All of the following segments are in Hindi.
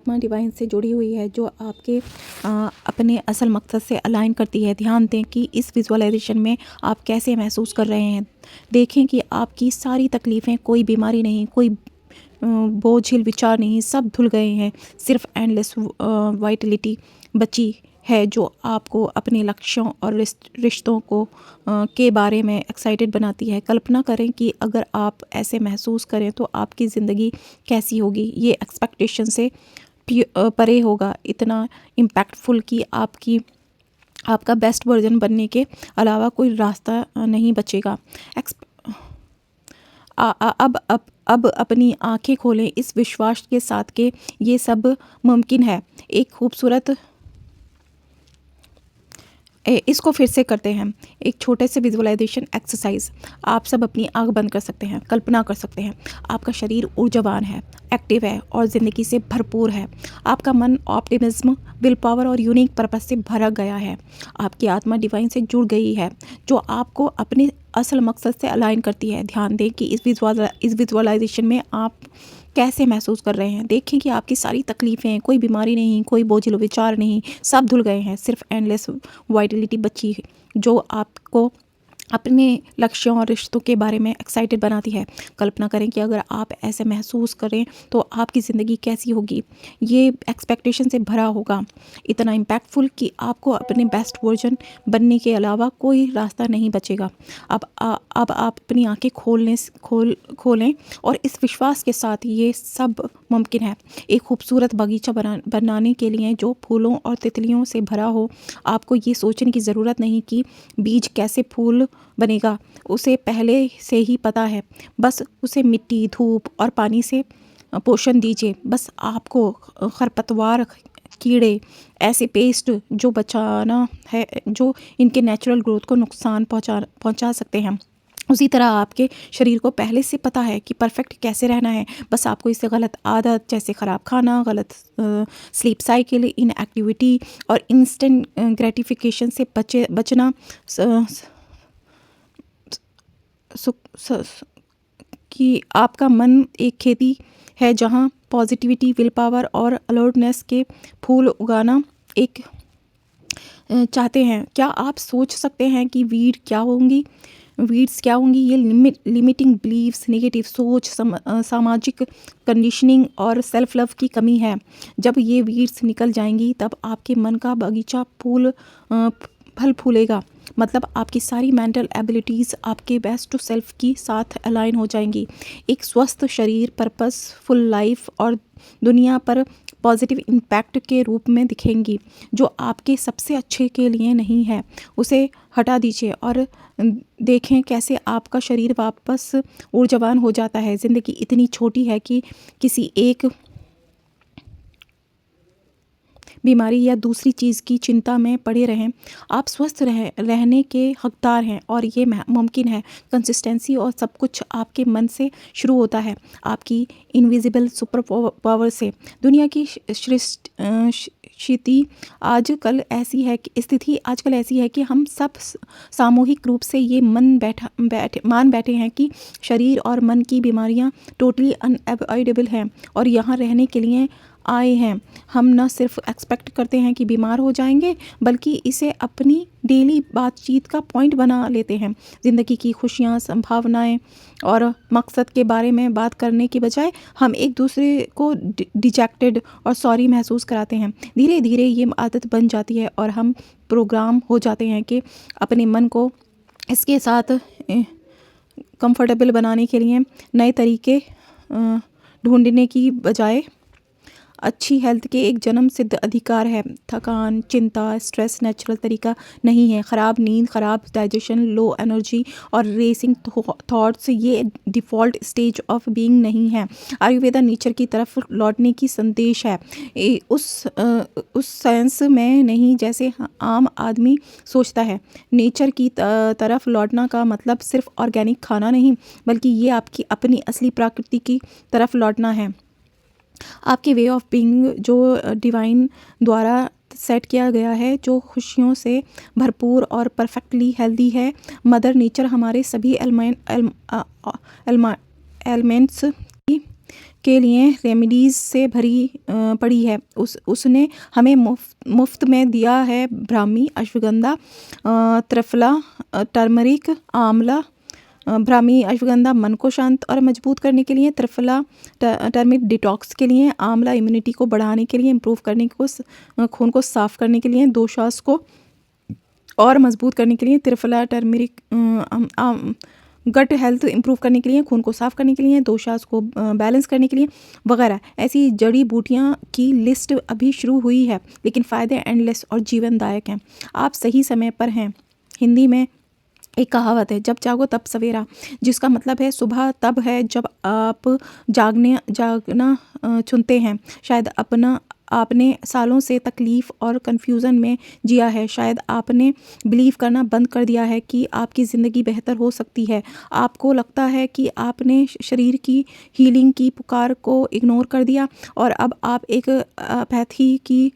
आत्मा डिवाइन से जुड़ी हुई है, जो आपके अपने असल मकसद से अलाइन करती है। ध्यान दें कि इस विजुअलाइजेशन में आप कैसे महसूस कर रहे हैं। देखें कि आपकी सारी तकलीफ़ें, कोई बीमारी नहीं, कोई बोझिल विचार नहीं, सब धुल गए हैं। सिर्फ एंडलेस वाइटलिटी बची है, जो आपको अपने लक्ष्यों और रिश्तों को के बारे में एक्साइटेड बनाती है। कल्पना करें कि अगर आप ऐसे महसूस करें तो आपकी ज़िंदगी कैसी होगी। ये एक्सपेक्टेशन से परे होगा, इतना इम्पैक्टफुल कि आपका बेस्ट वर्जन बनने के अलावा कोई रास्ता नहीं बचेगा। अब अपनी आंखें खोलें इस विश्वास के साथ कि ये सब मुमकिन है। एक खूबसूरत इसको फिर से करते हैं, एक छोटे से विजुअलाइजेशन एक्सरसाइज। आप सब अपनी आंख बंद कर सकते हैं, कल्पना कर सकते हैं आपका शरीर ऊर्जावान है, एक्टिव है और ज़िंदगी से भरपूर है। आपका मन ऑप्टिमिज्म, विल पावर और यूनिक पर्पस से भरा गया है। आपकी आत्मा डिवाइन से जुड़ गई है, जो आपको अपने असल मकसद से अलाइन करती है। ध्यान दें कि इस विजुअलाइजेशन में आप कैसे महसूस कर रहे हैं। देखें कि आपकी सारी तकलीफ़ें, कोई बीमारी नहीं, कोई बोझिल विचार नहीं, सब धुल गए हैं। सिर्फ एंडलेस वाइटलिटी बची है, जो आपको अपने लक्ष्यों और रिश्तों के बारे में एक्साइटेड बनाती है। कल्पना करें कि अगर आप ऐसे महसूस करें तो आपकी ज़िंदगी कैसी होगी। ये एक्सपेक्टेशन से भरा होगा, इतना इम्पैक्टफुल कि आपको अपने बेस्ट वर्जन बनने के अलावा कोई रास्ता नहीं बचेगा। अब आप अपनी आंखें खोलें और इस विश्वास के साथ ये सब मुमकिन है। एक खूबसूरत बगीचा बनाने के लिए जो फूलों और तितलियों से भरा हो, आपको ये सोचने की ज़रूरत नहीं कि बीज कैसे फूल बनेगा, उसे पहले से ही पता है। बस उसे मिट्टी, धूप और पानी से पोषण दीजिए। बस आपको खरपतवार, कीड़े, ऐसे पेस्ट जो बचाना है, जो इनके नेचुरल ग्रोथ को नुकसान पहुंचा सकते हैं। उसी तरह आपके शरीर को पहले से पता है कि परफेक्ट कैसे रहना है। बस आपको इससे गलत आदत जैसे ख़राब खाना, गलत स्लीप साइकिल, इनएक्टिविटी और इंस्टेंट ग्रेटिफिकेशन से बचना कि आपका मन एक खेती है जहाँ पॉजिटिविटी, विल पावर और अलर्टनेस के फूल उगाना एक चाहते हैं। क्या आप सोच सकते हैं कि वीड्स क्या होंगी? ये लिमिटिंग बिलीव्स, नेगेटिव सोच, सामाजिक कंडीशनिंग और सेल्फ लव की कमी है। जब ये वीड्स निकल जाएंगी तब आपके मन का बगीचा फल फूलेगा। मतलब आपकी सारी मेंटल एबिलिटीज़ आपके बेस्ट सेल्फ की साथ अलाइन हो जाएंगी। एक स्वस्थ शरीर, पर्पसफुल लाइफ और दुनिया पर पॉजिटिव इम्पैक्ट के रूप में दिखेंगी। जो आपके सबसे अच्छे के लिए नहीं है, उसे हटा दीजिए और देखें कैसे आपका शरीर वापस ऊर्जावान हो जाता है। ज़िंदगी इतनी छोटी है कि किसी एक बीमारी या दूसरी चीज़ की चिंता में पड़े रहें। आप स्वस्थ रहने के हकदार हैं और ये मुमकिन है। कंसिस्टेंसी और सब कुछ आपके मन से शुरू होता है, आपकी इनविजिबल सुपर पावर से। दुनिया की स्थिति आजकल ऐसी है कि हम सब सामूहिक रूप से ये मान बैठे हैं कि शरीर और मन की बीमारियां टोटली अनअवॉइडेबल हैं और यहाँ रहने के लिए आए हैं। हम न सिर्फ एक्सपेक्ट करते हैं कि बीमार हो जाएंगे, बल्कि इसे अपनी डेली बातचीत का पॉइंट बना लेते हैं। ज़िंदगी की खुशियाँ, संभावनाएं और मकसद के बारे में बात करने के बजाय हम एक दूसरे को डिजेक्टेड और सॉरी महसूस कराते हैं। धीरे धीरे ये आदत बन जाती है और हम प्रोग्राम हो जाते हैं कि अपने मन को इसके साथ कंफर्टेबल बनाने के लिए नए तरीके ढूंढने की बजाय अच्छी हेल्थ के एक जन्म सिद्ध अधिकार है। थकान, चिंता, स्ट्रेस नेचुरल तरीका नहीं है। ख़राब नींद, ख़राब डाइजेशन, लो एनर्जी और रेसिंग थॉट्स ये डिफ़ॉल्ट स्टेज ऑफ बीइंग नहीं है। आयुर्वेदा नेचर की तरफ लौटने की संदेश है, उस सेंस में नहीं जैसे आम आदमी सोचता है। नेचर की तरफ लौटना का मतलब सिर्फ ऑर्गेनिक खाना नहीं, बल्कि ये आपकी अपनी असली प्रकृति की तरफ लौटना है। आपके वे ऑफ बीइंग जो डिवाइन द्वारा सेट किया गया है, जो खुशियों से भरपूर और परफेक्टली हेल्दी है। मदर नेचर हमारे सभी एलिमेंट्स की के लिए रेमेडीज़ से भरी पड़ी है। उसने हमें मुफ्त में दिया है ब्राह्मी, अश्वगंधा, त्रिफला, टर्मरिक, आंवला। ब्राह्मी अश्वगंधा मन को शांत और मजबूत करने के लिए, त्रिफला टर्मरिक डिटॉक्स के लिए, आंवला इम्यूनिटी को बढ़ाने के लिए, इम्प्रूव करने को, खून को साफ़ करने के लिए, दोषास को और मजबूत करने के लिए, triphala turmeric gut health improve करने के लिए, खून को साफ़ करने के लिए, दोषास को बैलेंस करने के लिए वगैरह। ऐसी जड़ी बूटियाँ की लिस्ट अभी शुरू हुई है, लेकिन फ़ायदे एंडलेस और जीवनदायक हैं। आप सही समय पर हैं। हिंदी में एक कहावत है, जब जागो तब सवेरा, जिसका मतलब है सुबह तब है जब आप जागना चुनते हैं। शायद आपने सालों से तकलीफ़ और कन्फ्यूज़न में जिया है। शायद आपने बिलीव करना बंद कर दिया है कि आपकी ज़िंदगी बेहतर हो सकती है। आपको लगता है कि आपने शरीर की हीलिंग की पुकार को इग्नोर कर दिया और अब आप एक अपैथी की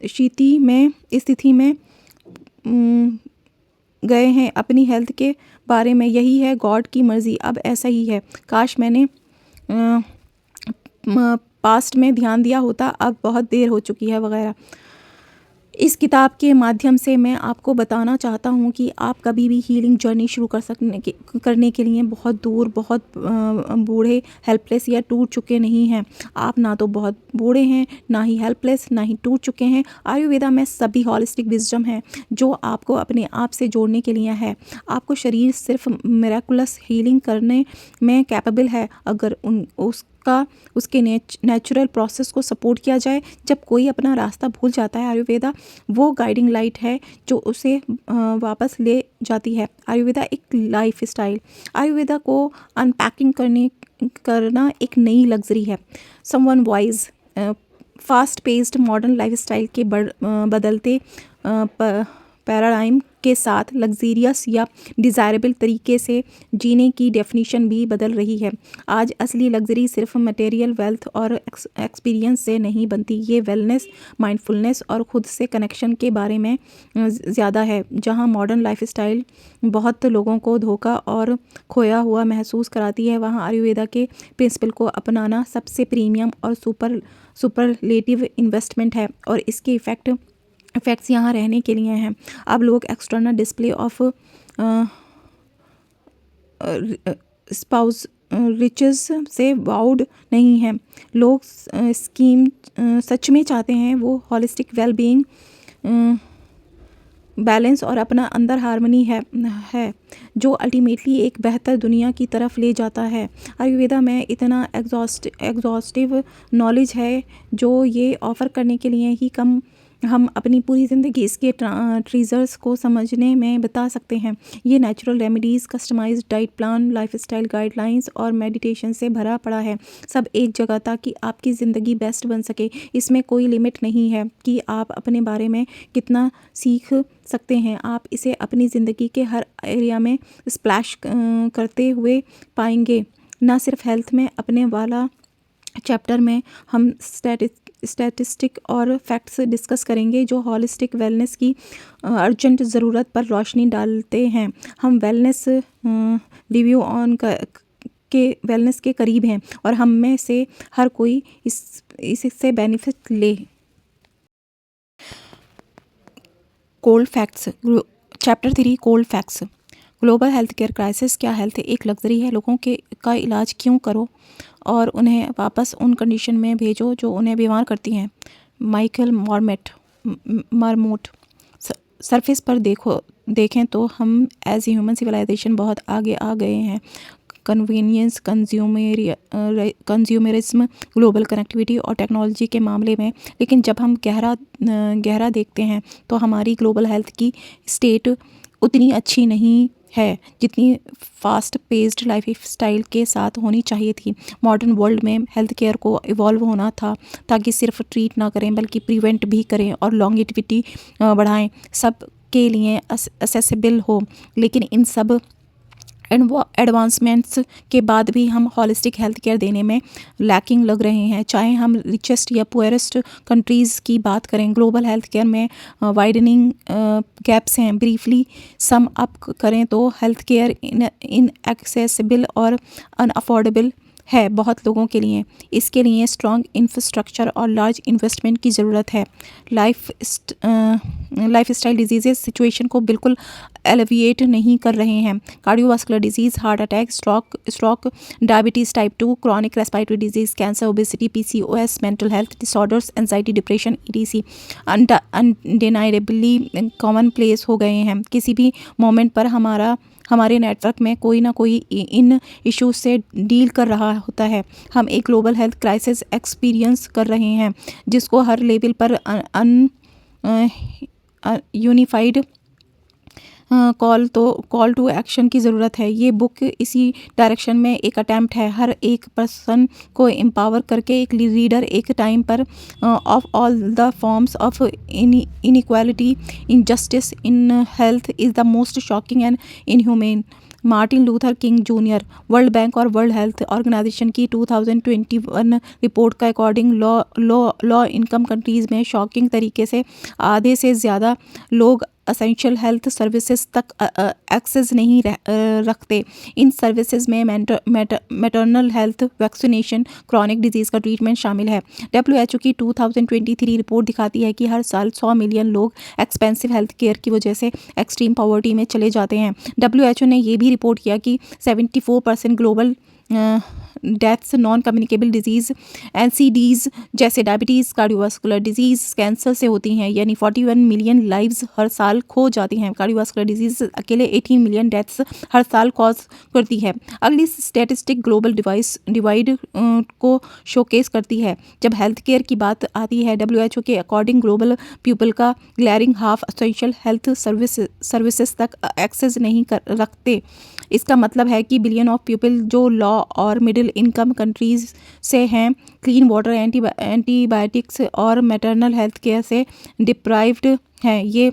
स्थिति में गए हैं अपनी हेल्थ के बारे में। यही है गॉड की मर्ज़ी, अब ऐसा ही है। काश मैंने पास्ट में ध्यान दिया होता, अब बहुत देर हो चुकी है वगैरह। इस किताब के माध्यम से मैं आपको बताना चाहता हूँ कि आप कभी भी हीलिंग जर्नी शुरू करने के लिए बहुत दूर, बहुत बूढ़े, हेल्पलेस या टूट चुके नहीं हैं। आप ना तो बहुत बूढ़े हैं, ना ही हेल्पलेस, ना ही टूट चुके हैं। आयुर्वेदा में सभी हॉलिस्टिक विजडम है जो आपको अपने आप से जोड़ने के लिए है। आपको शरीर सिर्फ मिरेकुलस हीलिंग करने में कैपेबल है अगर उसके नेचुरल प्रोसेस को सपोर्ट किया जाए। जब कोई अपना रास्ता भूल जाता है, आयुर्वेदा वो गाइडिंग लाइट है जो उसे वापस ले जाती है। आयुर्वेदा एक लाइफ स्टाइल। आयुर्वेदा को अनपैकिंग करना एक नई लग्जरी है। Someone wise fast paced modern lifestyle के बदलते पैराडाइम के साथ लग्जीरियस या डिज़ायरेबल तरीके से जीने की डेफिनेशन भी बदल रही है। आज असली लग्जरी सिर्फ मटेरियल वेल्थ और एक्सपीरियंस से नहीं बनती। ये वेलनेस, माइंडफुलनेस और ख़ुद से कनेक्शन के बारे में ज़्यादा है। जहाँ मॉडर्न लाइफस्टाइल बहुत लोगों को धोखा और खोया हुआ महसूस कराती है, वहाँ आयुर्वेदा के प्रिंसिपल को अपनाना सबसे प्रीमियम और सुपरलेटिव इन्वेस्टमेंट है और इसके इफ़ेक्ट्स यहाँ रहने के लिए हैं। अब लोग external display of spouse riches से वाउड नहीं हैं। लोग स्कीम सच में चाहते हैं, वो हॉलिस्टिक वेलबीइंग, बैलेंस और अपना अंदर हार्मनी है जो अल्टीमेटली एक बेहतर दुनिया की तरफ ले जाता है। आयुर्वेदा में इतना एग्जॉस्टिव नॉलेज है जो ये ऑफ़र करने के लिए ही हम अपनी पूरी ज़िंदगी इसके ट्रीजर्स को समझने में बिता सकते हैं। ये natural remedies, customized diet plan, lifestyle guidelines और मेडिटेशन से भरा पड़ा है, सब एक जगह, ताकि आपकी ज़िंदगी बेस्ट बन सके। इसमें कोई लिमिट नहीं है कि आप अपने बारे में कितना सीख सकते हैं। आप इसे अपनी ज़िंदगी के हर एरिया में स्प्लैश करते हुए पाएंगे। ना सिर्फ हेल्थ में, अपने वाला चैप्टर में हम स्टैटिस्टिक और फैक्ट्स डिस्कस करेंगे जो हॉलिस्टिक वेलनेस की अर्जेंट ज़रूरत पर रोशनी डालते हैं। हम वेलनेस रिव्यू ऑन के वेलनेस के करीब हैं और हम में से हर कोई इससे बेनिफिट ले। Cold facts, chapter 3, cold facts. Global health care crisis. क्या हेल्थ एक लग्जरी है? लोगों का इलाज क्यों करो और उन्हें वापस उन कंडीशन में भेजो जो उन्हें बीमार करती हैं। Michael marmot. सरफेस पर देखें तो हम एज ए ह्यूमन सिविलाइजेशन बहुत आगे आ गए हैं। कन्वीनियंस, कंज्यूमरिज्म, ग्लोबल कनेक्टिविटी और टेक्नोलॉजी के मामले में, लेकिन जब हम गहरा देखते हैं तो हमारी ग्लोबल हेल्थ की स्टेट उतनी अच्छी नहीं है जितनी फास्ट पेस्ड लाइफ स्टाइल के साथ होनी चाहिए थी। मॉडर्न वर्ल्ड में हेल्थ केयर को इवॉल्व होना था ताकि सिर्फ ट्रीट ना करें बल्कि प्रिवेंट भी करें और लॉन्गेटिविटी बढ़ाएं, सब के लिए असेसिबल हो। लेकिन इन सब एडवांसमेंट्स के बाद भी हम हॉलिस्टिक हेल्थ केयर देने में लैकिंग लग रहे हैं। चाहे हम रिचेस्ट या पुअरेस्ट कंट्रीज़ की बात करें, ग्लोबल हेल्थ केयर में वाइडनिंग गैप्स हैं। ब्रीफली सम अप करें तो हेल्थ केयर इन एक्सेसिबल और अनअफोर्डेबल है बहुत लोगों के लिए। इसके लिए स्ट्रॉन्ग इंफ्रास्ट्रक्चर और लार्ज इन्वेस्टमेंट की ज़रूरत है। लाइफ स्टाइल डिजीज़ सिचुएशन को बिल्कुल एलिविएट नहीं कर रहे हैं। Cardiovascular diseases, heart attack, stroke, diabetes type 2, chronic respiratory diseases, cancer, obesity, PCOS, mental health disorders, anxiety, depression, ETC undeniably commonplace हो गए हैं। किसी भी मोमेंट पर हमारे नेटवर्क में कोई ना कोई इन इश्यूज से डील कर रहा होता है। हम एक ग्लोबल हेल्थ क्राइसिस एक्सपीरियंस कर रहे हैं जिसको हर लेवल पर यूनिफाइड कॉल टू एक्शन की ज़रूरत है। ये बुक इसी डायरेक्शन में एक अटैम्प्ट है, हर एक पर्सन को एम्पावर करके एक रीडर एक टाइम पर of all the forms of inequality, injustice in health is the most shocking and inhumane. Martin Luther king junior. World bank और वर्ल्ड हेल्थ ऑर्गेनाइजेशन की 2021 रिपोर्ट का अकॉर्डिंग लॉ इनकम कंट्रीज़ में शॉकिंग तरीके से आधे से ज़्यादा लोग असेंशियल हेल्थ सर्विसेज तक एक्सेस नहीं रखते। इन सर्विसेज में maternal health, vaccination, chronic disease का ट्रीटमेंट शामिल है। WHO की 2023 रिपोर्ट दिखाती है कि हर साल 100 मिलियन लोग एक्सपेंसिव हेल्थ केयर की वजह से एक्सट्रीम पॉवर्टी में चले जाते हैं। WHO ने यह भी रिपोर्ट किया कि 74% global deaths non communicable disease NCDs जैसे डायबिटीज़, कार्डियोवास्कुलर डिजीज़, कैंसर से होती हैं। यानी 41 मिलियन लाइव्स हर साल खो जाती हैं। कार्डियोवास्कुलर डिजीज़ अकेले 18 मिलियन डेथ्स हर साल कॉज करती है। अगली स्टैटिस्टिक ग्लोबल डिवाइड को शोकेस करती है। जब हेल्थ केयर की बात आती है, WHO के अकॉर्डिंग ग्लोबल पीपल का glaring half essential health services तक एक्सेस नहीं रखते। इसका मतलब है कि बिलियन ऑफ पीपल जो लॉ और मिडिल इनकम कंट्रीज़ से हैं, क्लीन वाटर, एंटीबायोटिक्स और मैटरनल हेल्थ केयर से डिप्राइव्ड हैं। ये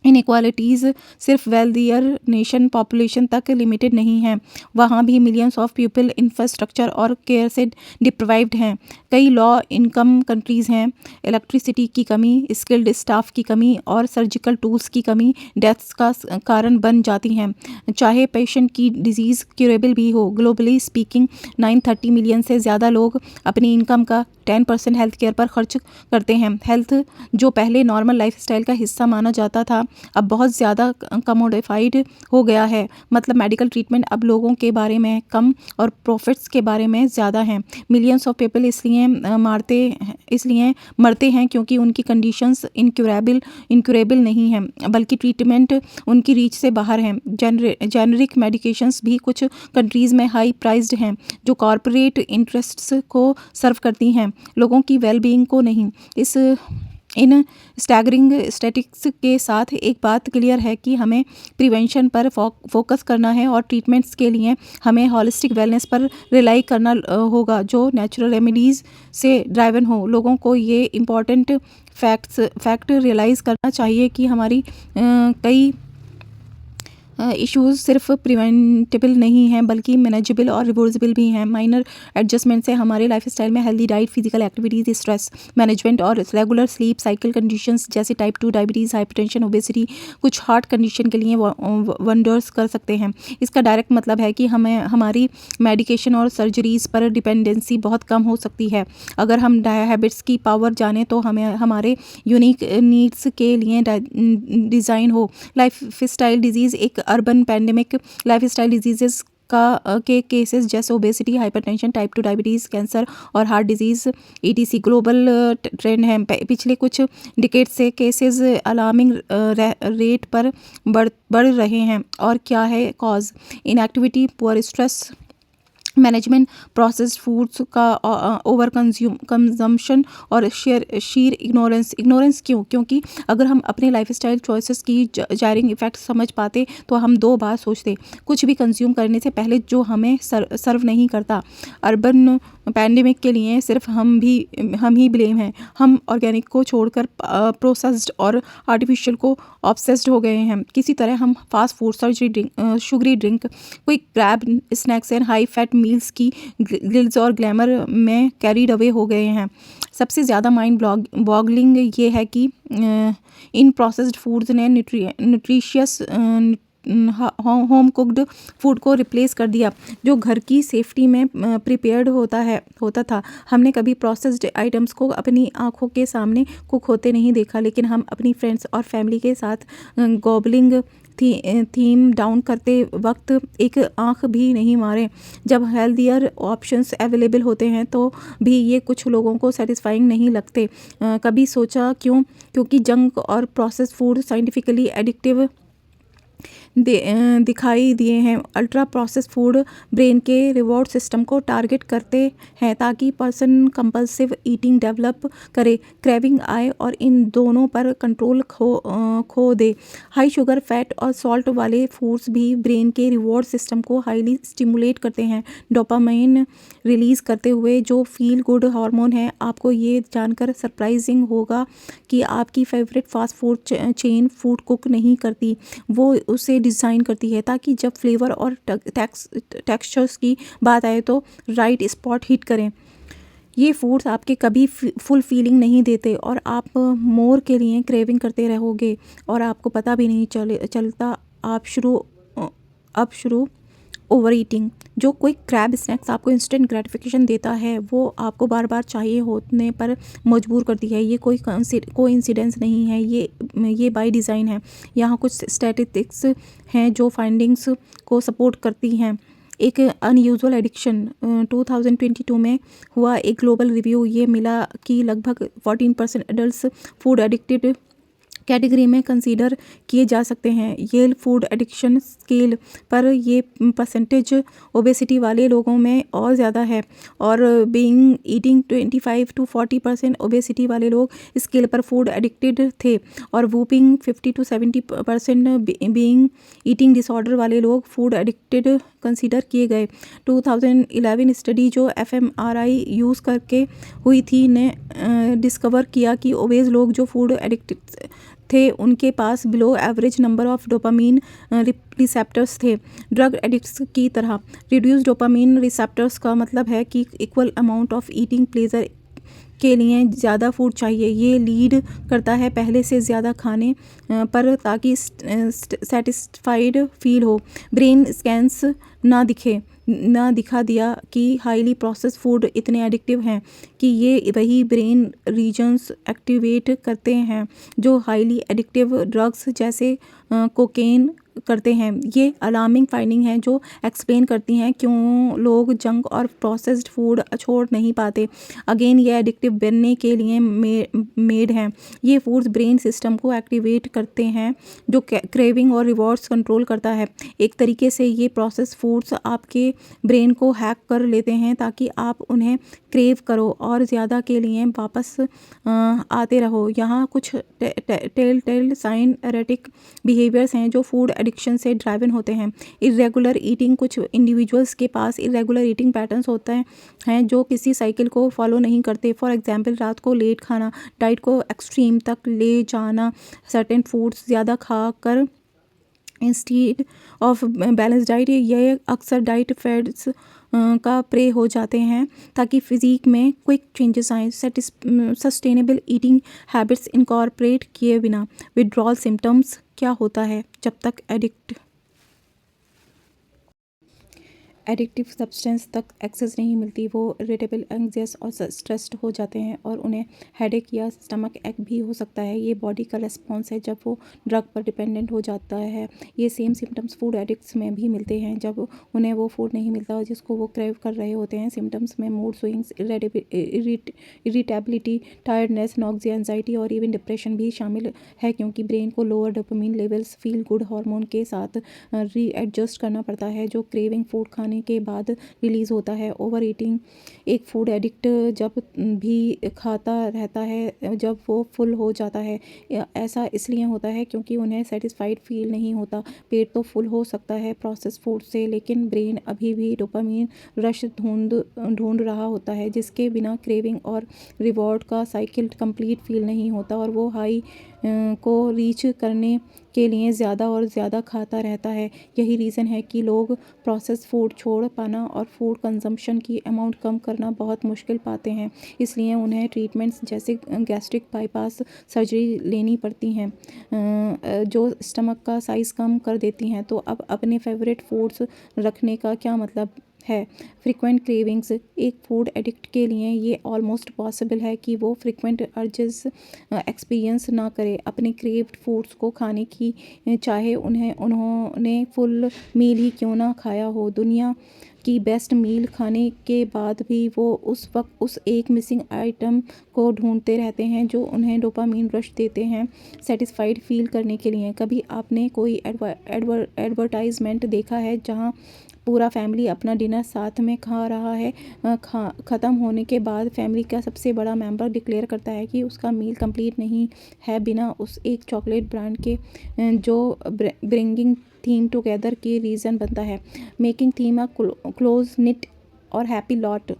इनइक्वालिटीज़ सिर्फ वेल्दियर नेशन पॉपुलेशन तक लिमिटेड नहीं हैं, वहाँ भी मिलियंस ऑफ पीपल इंफ्रास्ट्रक्चर और केयर से डिप्राइव्ड हैं। कई लॉ इनकम कंट्रीज़ हैं इलेक्ट्रिसिटी की कमी, स्किल्ड स्टाफ की कमी और सर्जिकल टूल्स की कमी डेथ्स का कारण बन जाती हैं, चाहे पेशेंट की डिजीज़ क्यूरेबल भी हो। ग्लोबली स्पीकिंग 930 मिलियन से ज़्यादा लोग अपनी इनकम का 10% हेल्थ केयर पर खर्च करते हैं। हेल्थ जो पहले नॉर्मल लाइफस्टाइल का हिस्सा माना जाता था, अब बहुत ज़्यादा कमोडिफाइड हो गया है। मतलब मेडिकल ट्रीटमेंट अब लोगों के बारे में कम और प्रॉफिट्स के बारे में ज़्यादा हैं। मिलियंस ऑफ पीपल इसलिए मरते हैं क्योंकि उनकी कंडीशंस इनक्यूरेबल नहीं हैं, बल्कि ट्रीटमेंट उनकी रीच से बाहर हैं। जेनरिक मेडिकेशंस भी कुछ कंट्रीज़ में हाई प्राइस्ड हैं, जो कॉरपोरेट इंटरेस्ट्स को सर्व करती हैं, लोगों की वेलबींग को नहीं। इन स्टैगरिंग स्टैटिस्टिक्स के साथ एक बात क्लियर है कि हमें प्रिवेंशन पर फोकस करना है और ट्रीटमेंट्स के लिए हमें हॉलिस्टिक वेलनेस पर रिलाई करना होगा जो नेचुरल रेमेडीज़ से ड्राइवन हो। लोगों को ये इम्पॉर्टेंट फैक्ट रियलाइज़ करना चाहिए कि हमारी कई इश्यूज़ सिर्फ प्रिवेंटेबल नहीं हैं बल्कि मैनेजेबल और रिवर्सिबल भी हैं। माइनर एडजस्टमेंट से हमारे लाइफस्टाइल में healthy diet, physical activities, stress management और रेगुलर स्लीप साइकिल कंडीशंस जैसे टाइप 2 डायबिटीज़, हाइपरटेंशन, ओबेसिटी कुछ हार्ट कंडीशन के लिए वंडर्स कर सकते हैं। इसका डायरेक्ट मतलब है कि हमें हमारी मेडिकेशन और सर्जरीज़ पर डिपेंडेंसी बहुत कम हो सकती है। अगर हम हैबिट्स की पावर जानें तो हमें हमारे यूनिक नीड्स के लिए डिज़ाइन हो। लाइफस्टाइल डिजीज़ एक अर्बन पैंडेमिक लाइफस्टाइल डिजीज़ के केसेस जैसे obesity, hypertension, type 2 diabetes, cancer और heart diseases ETC global trend है। पिछले कुछ डिकेड से केसेस अलार्मिंग रेट पर बढ़ रहे हैं। और क्या है cause? Inactivity, poor stress management, processed foods का ओवर कंजम्पशन और शीर इग्नोरेंस। क्योंकि अगर हम अपने लाइफस्टाइल चॉइसेस की जायरिंग इफ़ेक्ट समझ पाते तो हम 2 बार सोचते कुछ भी कंज्यूम करने से पहले जो हमें सर्व नहीं करता। अर्बन पैंडेमिक के लिए सिर्फ हम ही ब्लेम हैं। हम ऑर्गेनिक को छोड़कर प्रोसेस्ड और आर्टिफिशियल को ऑब्सेस्ड हो गए हैं। किसी तरह हम fast food, sugary drink, quick grab snacks and high fat meals की ग्रिल्स और ग्लैमर में कैरीड अवे हो गए हैं। सबसे ज़्यादा माइंड बॉगलिंग ये है कि इन प्रोसेस्ड फूड्स ने होम कुक्ड फूड को रिप्लेस कर दिया, जो घर की सेफ्टी में प्रिपेयर्ड होता था। हमने कभी प्रोसेस्ड आइटम्स को अपनी आंखों के सामने कुक होते नहीं देखा, लेकिन हम अपनी फ्रेंड्स और फैमिली के साथ गॉबलिंग थीम डाउन करते वक्त एक आंख भी नहीं मारे। जब हेल्दियर ऑप्शंस अवेलेबल होते हैं तो भी ये कुछ लोगों को सेटिस्फाइंग नहीं लगते। कभी सोचा क्यों? क्योंकि जंक और प्रोसेस फूड साइंटिफिकली एडिक्टिव दिखाई दिए हैं। अल्ट्रा प्रोसेस फूड ब्रेन के रिवॉर्ड सिस्टम को टारगेट करते हैं ताकि पर्सन कंपल्सिव ईटिंग डेवलप करे, क्रेविंग आए और इन दोनों पर कंट्रोल खो दे। हाई शुगर, फैट और सॉल्ट वाले फूड्स भी ब्रेन के रिवॉर्ड सिस्टम को हाईली स्टिमुलेट करते हैं, डोपामाइन रिलीज़ करते हुए, जो फील गुड हार्मोन है। आपको ये जानकर सरप्राइजिंग होगा कि आपकी favourite fast food chain food cook नहीं करती, वो उसे डिज़ाइन करती है ताकि जब फ्लेवर और टेक्सचर्स की बात आए तो राइट स्पॉट हिट करें। ये फूड्स आपके कभी फुल फीलिंग नहीं देते और आप मोर के लिए क्रेविंग करते रहोगे और आपको पता भी नहीं चलता। अब शुरू ओवर ईटिंग। जो कोई क्रैब स्नैक्स आपको इंस्टेंट ग्रेटिफिकेशन देता है, वो आपको बार बार चाहिए होने पर मजबूर करती है। ये कोई कोइंसिडेंस नहीं है, ये बाय डिज़ाइन है। यहाँ कुछ स्टैटिस्टिक्स हैं जो फाइंडिंग्स को सपोर्ट करती हैं। एक अनयूजुअल एडिक्शन 2022 में हुआ एक ग्लोबल रिव्यू, ये मिला कि लगभग 14% एडल्ट्स फूड एडिक्टेड कैटेगरी में कंसीडर किए जा सकते हैं। येल फूड एडिक्शन स्केल पर ये परसेंटेज ओबेसिटी वाले लोगों में और ज़्यादा है और बीइंग ईटिंग 25 to 40% ओबेसिटी वाले लोग स्केल पर फूड एडिक्टेड थे और whooping 50 to 70% being eating disorder वाले लोग फूड एडिक्टेड कंसीडर किए गए। 2011 स्टडी जो fMRI यूज़ करके हुई थी ने डिस्कवर किया कि ओबेज लोग जो फूड एडिक्टेड थे उनके पास below average number of dopamine receptors थे। ड्रग एडिक्ट्स की तरह रिड्यूस डोपामीन रिसेप्टर्स का मतलब है कि equal amount of eating pleasure के लिए ज़्यादा फूड चाहिए। ये लीड करता है पहले से ज़्यादा खाने पर ताकि सेटिस्फाइड फील हो। ब्रेन स्कैन्स ना दिखा दिया कि हाईली प्रोसेस फूड इतने एडिक्टिव हैं कि ये वही ब्रेन रीजन्स एक्टिवेट करते हैं जो हाईली एडिक्टिव ड्रग्स जैसे कोकेन करते हैं। ये अलार्मिंग फाइंडिंग है जो एक्सप्लेन करती हैं क्यों लोग जंक और प्रोसेस्ड फूड छोड़ नहीं पाते। अगेन ये एडिक्टिव बनने के लिए मेड हैं। ये फूड्स ब्रेन सिस्टम को एक्टिवेट करते हैं जो क्रेविंग और रिवॉर्ड्स कंट्रोल करता है। एक तरीके से ये प्रोसेस फूड्स आपके ब्रेन को हैक कर लेते हैं ताकि आप उन्हें क्रेव करो और ज़्यादा के लिए वापस आते रहो। यहाँ कुछ टेल साइन एरेटिक बिहेवियर्स हैं जो फूड एडिक्शन से ड्राइवन होते हैं। इरेगुलर ईटिंग, कुछ इंडिविजुअल्स के पास इरेगुलर ईटिंग पैटर्न्स होते हैं जो किसी साइकिल को फॉलो नहीं करते। फॉर एग्जांपल रात को लेट खाना, डाइट को एक्सट्रीम तक ले जाना, सर्टेन फूड्स ज़्यादा खा कर इंस्टीड ऑफ बैलेंस डाइट। ये अक्सर डाइट फेड्स का प्रे हो जाते हैं ताकि फिजिक में क्विक चेंजेस आएँ। सस्टेनेबल ईटिंग हैबिट्स इनकॉर्पोरेट किए बिना विड्रॉल सिम्टम्स क्या होता है जब तक एडिक्टिव सब्सटेंस तक एक्सेस नहीं मिलती, वो इरिटेबल, एंग्जियस और स्ट्रेस्ड हो जाते हैं और उन्हें हेडेक या स्टमक एक भी हो सकता है। ये बॉडी का रेस्पॉन्स है जब वो ड्रग पर डिपेंडेंट हो जाता है। ये सेम सिम्टम्स फूड एडिक्ट्स में भी मिलते हैं जब उन्हें वो फूड नहीं मिलता जिसको वो क्रेव कर रहे होते हैं। सिम्टम्स में mood swings, irritability, tiredness, nausea, anxiety और इवन डिप्रेशन भी शामिल है क्योंकि ब्रेन को lower dopamine levels feel good hormone के साथ रीएडजस्ट करना पड़ता है जो क्रेविंग फूड खाने के बाद रिलीज़ होता है। ओवर ईटिंग, एक फूड एडिक्ट जब भी खाता रहता है जब वो फुल हो जाता है। ऐसा इसलिए होता है क्योंकि उन्हें सेटिस्फाइड फील नहीं होता। पेट तो फुल हो सकता है प्रोसेस फूड से, लेकिन ब्रेन अभी भी डोपामीन रश ढूंढ रहा होता है जिसके बिना क्रेविंग और रिवॉर्ड का साइकिल कंप्लीट फील नहीं होता और वो हाई को रीच करने के लिए ज़्यादा और ज़्यादा खाता रहता है। यही रीज़न है कि लोग प्रोसेस फूड छोड़ पाना और फूड कंजम्पशन की अमाउंट कम करना बहुत मुश्किल पाते हैं, इसलिए उन्हें ट्रीटमेंट्स जैसे गैस्ट्रिक बाईपास सर्जरी लेनी पड़ती हैं जो स्टमक का साइज़ कम कर देती हैं। तो अब अपने फेवरेट फूड्स रखने का क्या मतलब है? Frequent cravings. एक फूड एडिक्ट के लिए ये ऑलमोस्ट पॉसिबल है कि वो फ्रीक्वेंट अर्जेस एक्सपीरियंस ना करे अपने क्रेव्ड फूड्स को खाने की, चाहे उन्होंने फुल मील ही क्यों ना खाया हो। दुनिया की बेस्ट मील खाने के बाद भी वो उस वक्त उस एक मिसिंग आइटम को ढूंढते रहते हैं जो उन्हें डोपामीन रश देते हैं सेटिस्फाइड फील करने के लिए। कभी आपने कोई एडवर्टाइजमेंट देखा है जहां पूरा फैमिली अपना डिनर साथ में खा रहा है, ख़त्म होने के बाद फैमिली का सबसे बड़ा मेंबर डिक्लेयर करता है कि उसका मील कंप्लीट नहीं है बिना उस एक चॉकलेट ब्रांड के, जो ब्रिंगिंग थीम टुगेदर की रीज़न बनता है। Making them a close knit और हैप्पी लॉट।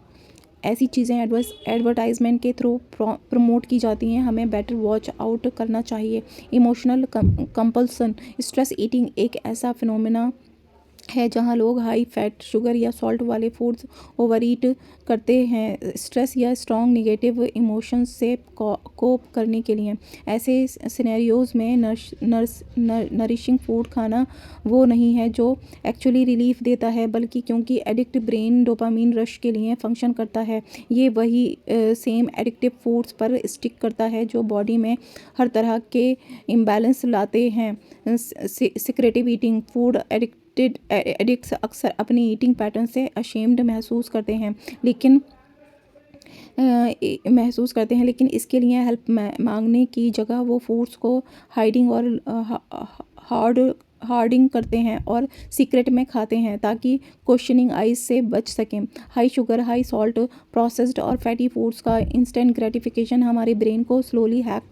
ऐसी चीज़ें एडवर्टाइजमेंट के थ्रू प्रमोट की जाती हैं, हमें बेटर वॉच आउट करना चाहिए। Emotional compulsion. स्ट्रेस ईटिंग एक ऐसा फिनोमेना है जहां लोग हाई फैट, शुगर या सॉल्ट वाले फूड्स ओवर ईट करते हैं स्ट्रेस या स्ट्रॉन्ग नेगेटिव इमोशंस से कोप करने के लिए। ऐसे सिनेरियोज में नरिशिंग फूड खाना वो नहीं है जो एक्चुअली रिलीफ देता है, बल्कि क्योंकि एडिक्ट ब्रेन डोपामीन रश के लिए फंक्शन करता है, ये वही सेम एडिक्टिव फूड्स पर स्टिक करता है जो बॉडी में हर तरह के इम्बैलेंस लाते हैं। Secretive eating. फूड एडिक्ट्स अक्सर अपनी ईटिंग पैटर्न से अशेम्ड महसूस करते हैं, लेकिन इसके लिए हेल्प मांगने की जगह वो फूड्स को हाइडिंग और हार्डिंग करते हैं और सीक्रेट में खाते हैं ताकि क्वेश्चनिंग आइज से बच सकें। High sugar, high salt, processed और फैटी फूड्स का इंस्टेंट ग्रेटिफिकेशन हमारे ब्रेन को स्लोली हैक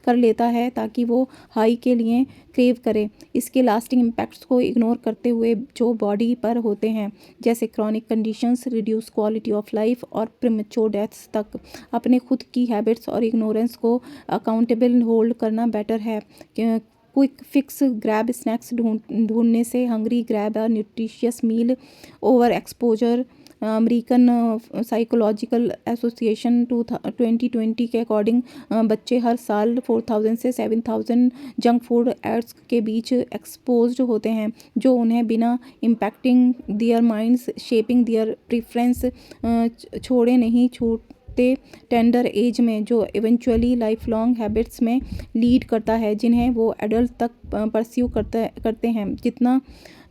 कर लेता है ताकि वो हाई के लिए क्रेव करे। इसके लास्टिंग इम्पैक्ट्स को इग्नोर करते हुए जो बॉडी पर होते हैं, जैसे chronic conditions, reduce quality of life और प्रीमेच्योर डेथ्स तक। अपने खुद की हैबिट्स और इग्नोरेंस को अकाउंटेबल होल्ड करना बेटर है। क्विक फिक्स ग्रैब स्नैक्स ढूंढने से hungry grab a nutritious meal over exposure. American Psychological Association 2020 के अकॉर्डिंग बच्चे हर साल 4000 से 7000 जंक फूड एड्स के बीच एक्सपोज्ड होते हैं जो उन्हें बिना इम्पैक्टिंग दियर माइंड्स शेपिंग दियर प्रेफरेंस छोड़े नहीं छूटते टेंडर एज में, जो इवेंचुअली लाइफ लॉन्ग हैबिट्स में लीड करता है जिन्हें वो एडल्ट तक परस्यू करते हैं। जितना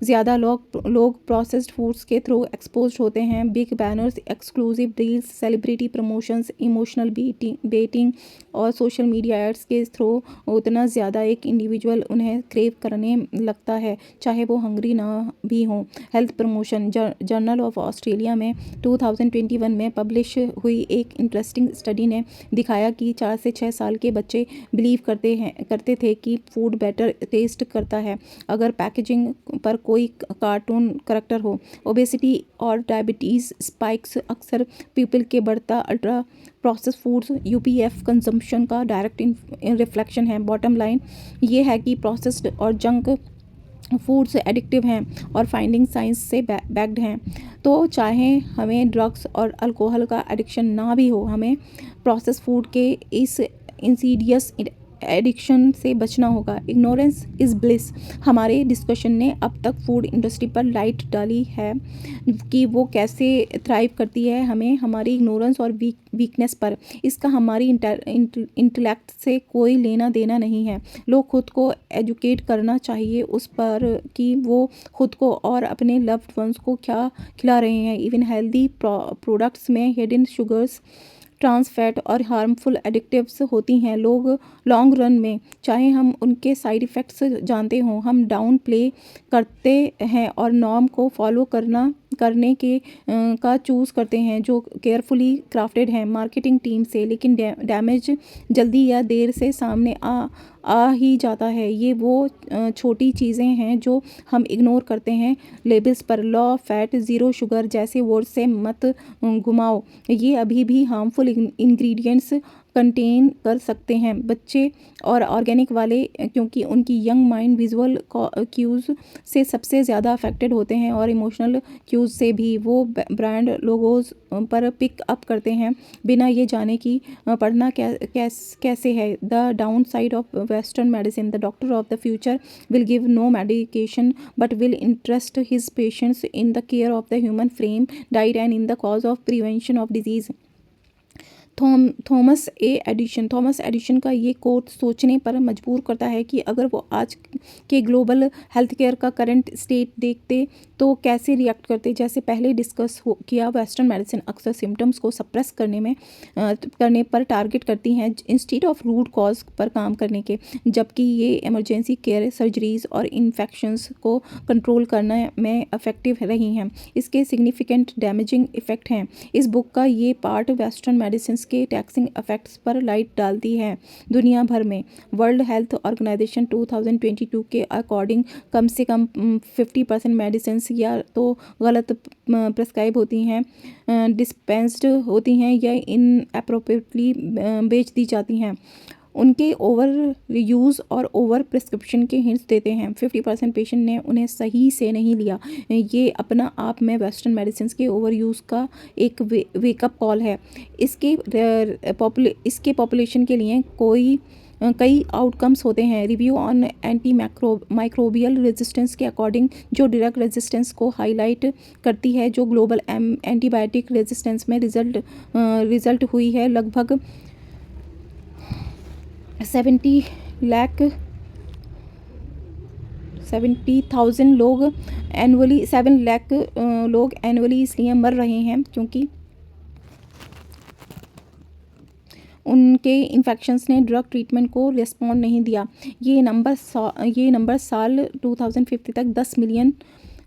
ज़्यादा लोग प्रोसेस्ड फूड्स के थ्रू एक्सपोज होते हैं, big banners, exclusive deals, celebrity promotions, emotional baiting और सोशल मीडिया एड्स के थ्रू, उतना ज़्यादा एक इंडिविजुअल उन्हें क्रेव करने लगता है चाहे वो हंग्री ना भी हो। Health promotion. Journal of Australia में 2021 में पब्लिश हुई एक इंटरेस्टिंग स्टडी ने दिखाया कि 4 से 6 साल के बच्चे बिलीव करते थे कि फूड बेटर टेस्ट करता है अगर पैकेजिंग पर कोई कार्टून करैक्टर हो। ओबेसिटी और डायबिटीज़ स्पाइक्स अक्सर पीपल के बढ़ता ultra process foods UPF consumption का डायरेक्ट रिफ्लेक्शन है। बॉटम लाइन ये है कि प्रोसेस्ड और जंक फूड्स एडिक्टिव हैं और फाइंडिंग साइंस से बैक्ड हैं। तो चाहे हमें ड्रग्स और अल्कोहल का एडिक्शन ना भी हो, हमें प्रोसेस फूड के इस इंसीडियस एडिक्शन से बचना होगा। Ignorance is bliss. हमारे डिस्कशन ने अब तक फूड इंडस्ट्री पर लाइट डाली है कि वो कैसे थ्राइव करती है, हमें हमारी इग्नोरेंस और वीकनेस पर। इसका हमारी इंटेलेक्ट से कोई लेना देना नहीं है। लोग खुद को एजुकेट करना चाहिए उस पर कि वो खुद को और अपने लव्ड वंस को क्या खिला रहे हैं। इवन हेल्दी प्रोडक्ट्स में हिडन शुगर्स, ट्रांस फैट और हार्मफुल एडिक्टिव्स होती हैं। लोग लॉन्ग रन में, चाहे हम उनके साइड इफ़ेक्ट्स जानते हों, हम डाउन प्ले करते हैं और नॉर्म को फॉलो करने का चूज़ करते हैं जो केयरफुली क्राफ्टेड है मार्केटिंग टीम से, लेकिन डैमेज जल्दी या देर से सामने आ ही जाता है। ये वो छोटी चीज़ें हैं जो हम इग्नोर करते हैं। लेबल्स पर लो फैट, ज़ीरो शुगर जैसे वर्ड से मत घुमाओ, ये अभी भी हार्मफुल इंग्रेडिएंट्स कंटेन कर सकते हैं। बच्चे और ऑर्गेनिक वाले क्योंकि उनकी यंग माइंड विजुअल क्यूज़ से सबसे ज़्यादा अफेक्टेड होते हैं और इमोशनल क्यूज़ से भी। वो ब्रांड लोगोज़ पर पिक अप करते हैं बिना ये जाने कि पढ़ना कैसे है। The down side of western medicine, the doctor of the future will give no medication but will interest his patients in the care of the human frame, diet and in the cause of prevention of disease। Thomas Edison का ये कोट सोचने पर मजबूर करता है कि अगर वो आज के ग्लोबल हेल्थ केयर का करंट स्टेट देखते तो कैसे रिएक्ट करते। जैसे पहले डिस्कस किया, वेस्टर्न मेडिसिन अक्सर सिम्टम्स को सप्रेस करने पर टारगेट करती हैं इंस्टीड ऑफ रूट कॉज पर काम करने के, जबकि ये इमरजेंसी केयर, सर्जरीज और इन्फेक्शंस को कंट्रोल करने में इफेक्टिव रही हैं। इसके सिग्निफिकेंट डैमेजिंग इफेक्ट हैं। इस बुक का ये पार्ट वेस्टर्न मेडिसिन के टैक्सिंग इफेक्ट्स पर लाइट डालती है। दुनिया भर में वर्ल्ड हेल्थ ऑर्गेनाइजेशन 2022 के अकॉर्डिंग कम से कम 50% मेडिसिन या तो गलत प्रिस्क्राइब होती हैं, डिस्पेंस्ड होती हैं या इनएप्रोप्रिएटली बेच दी जाती हैं। उनके ओवर यूज़ और ओवर प्रिस्क्रिप्शन के हिंट्स देते हैं। 50% पेशेंट ने उन्हें सही से नहीं लिया। ये अपना आप में वेस्टर्न मेडिसिन के ओवर यूज़ का एक वेकअप कॉल है। इसके पॉपुलेशन के लिए कई आउटकम्स होते हैं। रिव्यू ऑन माइक्रोबियल रेजिस्टेंस के अकॉर्डिंग, जो ड्रग रेजिस्टेंस को हाईलाइट करती है, जो ग्लोबल एंटीबायोटिक रेजिस्टेंस में रिजल्ट हुई है। लगभग 70,000 लोग एनुअली 7 लाख लोग एनुअली इसलिए मर रहे हैं क्योंकि उनके इन्फेक्शंस ने ड्रग ट्रीटमेंट को रिस्पॉन्ड नहीं दिया। ये नंबर साल 2050 तक 10 मिलियन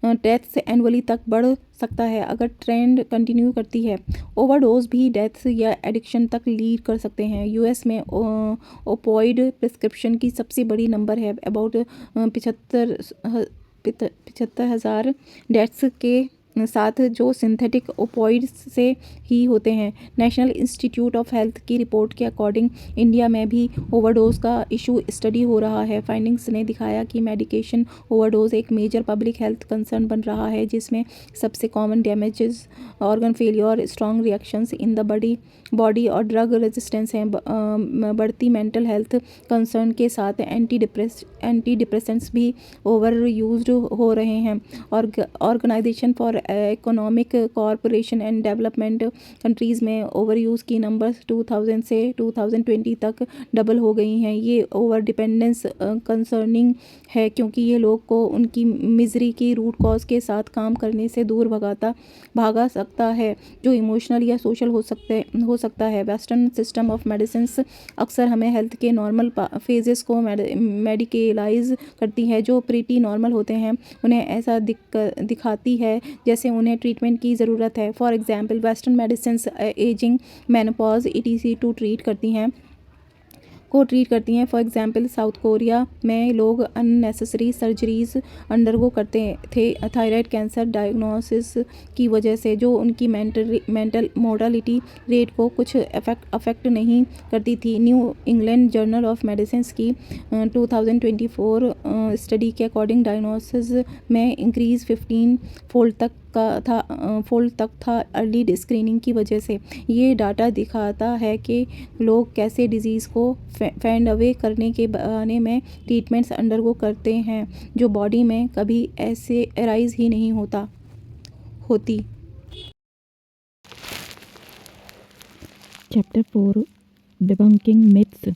डेथ्स एनुअली तक बढ़ सकता है अगर ट्रेंड कंटिन्यू करती है। ओवरडोज भी डेथ्स या एडिक्शन तक लीड कर सकते हैं। यूएस में ओपोइड प्रिस्क्रिप्शन की सबसे बड़ी नंबर है, अबाउट 75,000 डेथ्स के साथ जो सिंथेटिक ओपोइड्स से ही होते हैं। नेशनल इंस्टीट्यूट ऑफ हेल्थ की रिपोर्ट के अकॉर्डिंग इंडिया में भी ओवरडोज का इशू स्टडी हो रहा है। फाइंडिंग्स ने दिखाया कि मेडिकेशन ओवरडोज एक मेजर पब्लिक हेल्थ कंसर्न बन रहा है, जिसमें सबसे common damages, organ failure, strong reactions in the body और ड्रग रेजिस्टेंस हैं। बढ़ती मेंटल हेल्थ कंसर्न के साथ एंटी डिप्रेसेंट्स भी ओवर यूज्ड हो रहे हैं। Organization for Economic Corporation and Development countries में ओवर यूज़ की नंबर्स 2000 से 2020 तक डबल हो गई हैं। ये ओवर डिपेंडेंस कंसर्निंग है क्योंकि ये लोग को उनकी मिजरी की रूट कॉज के साथ काम करने से दूर भागा सकता है, जो इमोशनल या सोशल हो सकता है। वेस्टर्न सिस्टम ऑफ मेडिसिन अक्सर हमें हेल्थ के नॉर्मल फेजेस को मेडिकलाइज करती है, जो प्रीटी नॉर्मल होते हैं उन्हें ऐसा दिखाती है जैसे उन्हें ट्रीटमेंट की ज़रूरत है। For example, western medicine ageing, menopause etc को ट्रीट करती हैं। फॉर एग्जांपल, साउथ कोरिया में लोग अननेसेसरी सर्जरीज अंडरगो करते थे थायराइड कैंसर डायग्नोसिस की वजह से, जो उनकी मेंटल मोर्टालिटी रेट को कुछ अफेक्ट नहीं करती थी। New England journal of medicine की 2024 स्टडी के अकॉर्डिंग डायग्नोसिस में इंक्रीज 15 फोल्ड तक था अर्ली स्क्रीनिंग की वजह से। ये डाटा दिखाता है कि लोग कैसे डिजीज़ को फाइंड अवे करने के बहाने में ट्रीटमेंट्स अंडरगो करते हैं जो बॉडी में कभी ऐसे अराइज ही नहीं होती। Chapter 4 Debunking Myths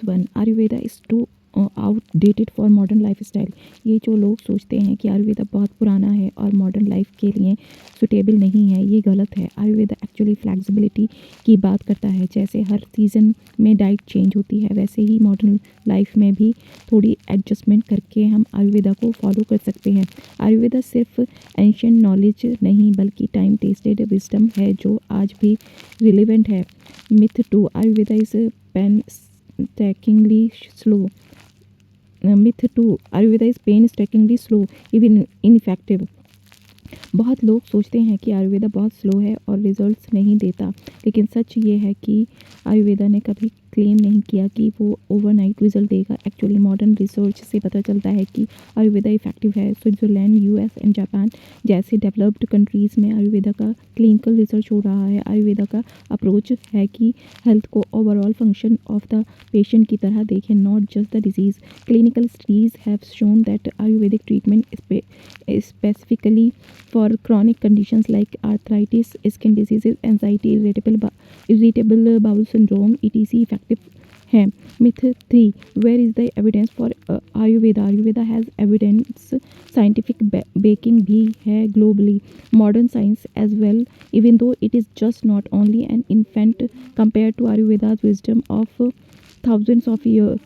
1 Ayurveda is too outdated for modern life style. ये जो लोग सोचते हैं कि आयुर्वेदा बहुत पुराना है और मॉडर्न लाइफ के लिए सुटेबल नहीं है, ये गलत है। आयुर्वेदा एक्चुअली फ्लेक्सिबिलिटी की बात करता है। जैसे हर सीज़न में डाइट चेंज होती है, वैसे ही मॉडर्न लाइफ में भी थोड़ी एडजस्टमेंट करके हम आयुर्वेदा को फॉलो कर सकते हैं। आयुर्वेदा सिर्फ एंशिएंट नॉलेज नहीं बल्कि टाइम टेस्टेड विजडम है जो आज भी रिलेवेंट है। Myth 2 Ayurveda is painstakingly slow. Myth 2 Ayurveda is painstakingly slow, even ineffective. बहुत लोग सोचते हैं कि आयुर्वेदा बहुत स्लो है और रिजल्ट्स नहीं देता, लेकिन सच ये है कि आयुर्वेदा ने कभी क्लेम नहीं किया कि वो ओवरनाइट रिजल्ट देगा। एक्चुअली मॉडर्न रिसर्च से पता चलता है कि आयुर्वेदा इफेक्टिव है। स्विट्जरलैंड, यूएस एंड जापान जैसे डेवलप्ड कंट्रीज़ में आयुर्वेदा का क्लिनिकल रिसर्च हो रहा है। आयुर्वेदा का अप्रोच है कि हेल्थ को overall function of the patient की तरह देखें, not just the disease. Clinical studies have shown that Ayurvedic treatment specifically for chronic conditions like arthritis, skin diseases, anxiety, irritable bowel syndrome, etc. effective है। Myth 3, where is the evidence for Ayurveda? Ayurveda has evidence, scientific backing भी है globally, modern science as well, even though it is just not only an infant compared to Ayurveda's wisdom of thousands of years।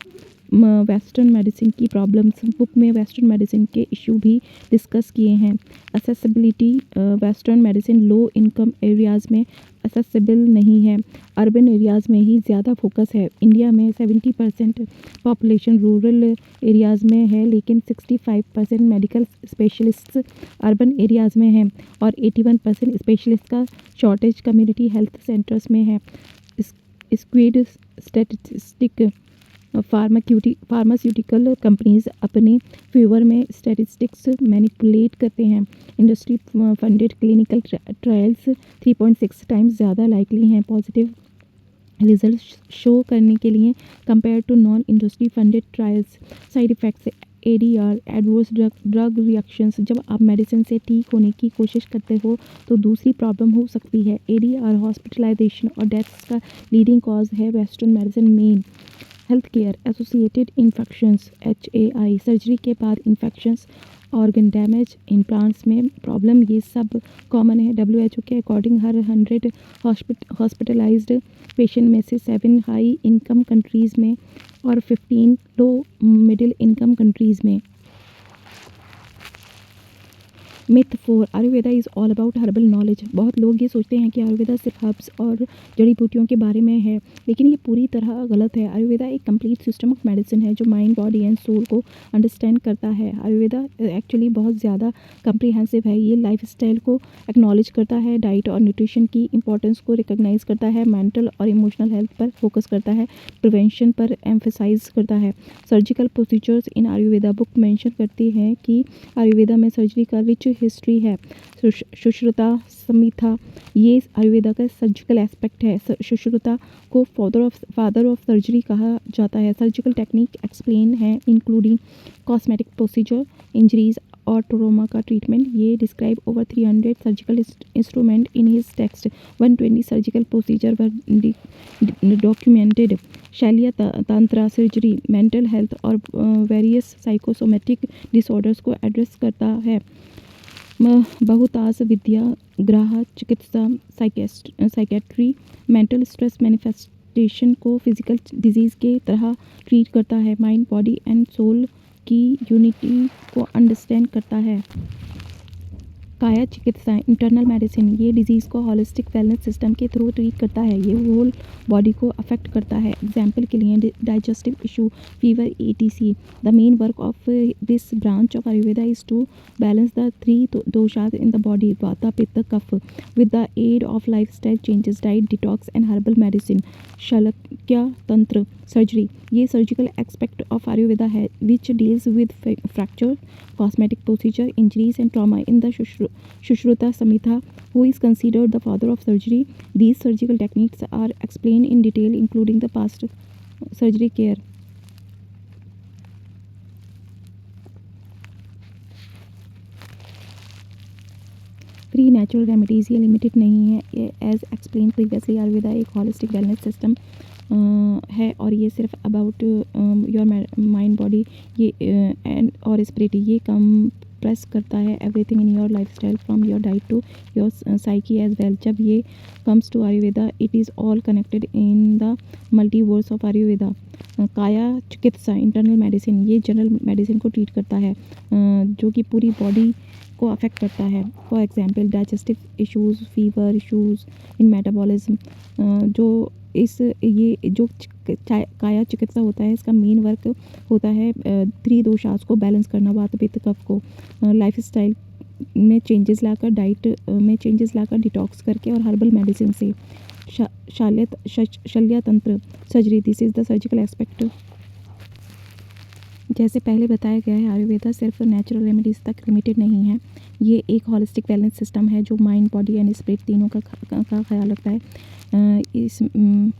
Western medicine की प्रॉब्लम्स बुक में वेस्टर्न मेडिसिन के इशू भी डिस्कस किए हैं। Accessibility, western medicine low income areas में असेसिबल नहीं है, अर्बन एरियाज़ में ही ज़्यादा फोकस है। इंडिया में 70% पॉपुलेशन रूरल एरियाज़ में है, लेकिन 65% मेडिकल स्पेशलिस्ट्स अर्बन एरियाज़ में हैं और 81% स्पेशलिस्ट का शॉर्टेज कम्युनिटी हेल्थ सेंटर्स में है। स्क्वीड स्टैटिस्टिक, फार्मास्यूटिकल कंपनीज अपने फेवर में स्टैटिस्टिक्स मैनिपुलेट करते हैं। Industry funded clinical trials 3.6 times ज़्यादा लाइकली हैं पॉजिटिव रिजल्ट शो करने के लिए compare to non industry funded trials. Side effects, ADR, adverse drug reactions. जब आप मेडिसिन से ठीक होने की कोशिश करते हो तो दूसरी प्रॉब्लम हो सकती है। ADR हॉस्पिटलाइजेशन और डेथ्स का लीडिंग कॉज है। Western medicine main health care associated infections, HAI, surgery के बाद इन्फेक्शंस, ऑर्गन डैमेज, इम्प्लांट्स में प्रॉब्लम, ये सब कॉमन है। WHO के अकॉर्डिंग हर 100 हॉस्पिटलाइज्ड पेशेंट में से 7 हाई इनकम कंट्रीज़ में और 15 लो मिडिल इनकम कंट्रीज़ में। Myth 4, Ayurveda is all about herbal knowledge. बहुत लोग ये सोचते हैं कि आयुर्वेदा सिर्फ हर्ब्स और जड़ी बूटियों के बारे में है, लेकिन ये पूरी तरह गलत है। आयुर्वेदा एक कंप्लीट सिस्टम ऑफ मेडिसिन है जो माइंड, बॉडी एंड सोल को अंडरस्टैंड करता है। आयुर्वेदा एक्चुअली बहुत ज़्यादा कम्प्रीहेंसिव है। ये लाइफस्टाइल को एक्नॉलेज करता है, डाइट और न्यूट्रिशन की इंपॉर्टेंस को रिकॉग्नाइज करता है, मेंटल और इमोशनल हेल्थ पर फोकस करता है, प्रिवेंशन पर एम्फेसाइज करता है। सर्जिकल प्रोसीजर्स इन आयुर्वेदा बुक मेंशन करती है कि आयुर्वेदा में सर्जरी का रिच हिस्ट्री है। सुश्रुता संहिता, ये आयुर्वेदा का सर्जिकल एस्पेक्ट है। सुश्रुता को फादर ऑफ सर्जरी कहा जाता है। सर्जिकल टेक्निक एक्सप्लेन है इंक्लूडिंग कॉस्मेटिक प्रोसीजर, इंजरीज और ट्रोमा का ट्रीटमेंट। ये describe over 300 surgical instrument in his text. 120 surgical procedure were documented. Shalya Tantra surgery mental health और वेरियस साइकोसोमेटिक डिसऑर्डर्स को एड्रेस करता है। बहुतांश विद्या, ग्राह चिकित्सा, साइकेट्री मेंटल स्ट्रेस मैनिफेस्टेशन को फिजिकल डिजीज़ के तरह ट्रीट करता है। माइंड, बॉडी एंड सोल की यूनिटी को अंडरस्टैंड करता है। काया चिकित्सा, इंटरनल मेडिसिन, ये डिजीज़ को हॉलिस्टिक वेलनेस सिस्टम के थ्रू ट्रीट करता है। ये होल बॉडी को अफेक्ट करता है। एग्जाम्पल के लिए digestive issue, fever, etc। The main work of this branch of Ayurveda is to balance the 3 doshas in the body, vata, pitta, kapha, with the aid of lifestyle changes, diet, detox and herbal medicine. Shalya Tantra surgery, ये सर्जिकल एस्पेक्ट ऑफ आयुर्वेदा है which deals with fracture, cosmetic procedure, injuries and trauma. In the Sushruta Samhita, who is considered the father of surgery, these surgical techniques are explained in detail, including the past surgery care. Free natural remedies, ये लिमिटेड नहीं है। एज एक्सप्लेन प्रीवियसली, आयुर्वेदा एक हॉलिस्टिक वेलनेस सिस्टम है और ये सिर्फ अबाउट योर माइंड, बॉडी ये एंड और स्पिरिट, ये कंप्रेस करता है everything in your lifestyle from your diet to your psyche as well. जब ये comes to Ayurveda, it is all connected in the multiverse of Ayurveda. काया चिकित्सा, इंटरनल मेडिसिन, ये जनरल मेडिसिन को ट्रीट करता है जो कि पूरी बॉडी को अफेक्ट करता है। For example digestive issues, fever issues in metabolism. जो काया चिकित्सा होता है, इसका मेन वर्क होता है 3 दोषास को बैलेंस करना, वात, पित्त, कफ को। लाइफस्टाइल में चेंजेस लाकर, डाइट में चेंजेस लाकर, डिटॉक्स करके और हर्बल मेडिसिन से शल्य Tantra surgery, this is the surgical aspect. जैसे पहले बताया गया है, आयुर्वेदा सिर्फ नेचुरल रेमेडीज़ तक लिमिटेड नहीं है। ये एक होलिस्टिक वेलनेस सिस्टम है जो माइंड, बॉडी एंड स्पिरिट तीनों का ख्याल रखता है।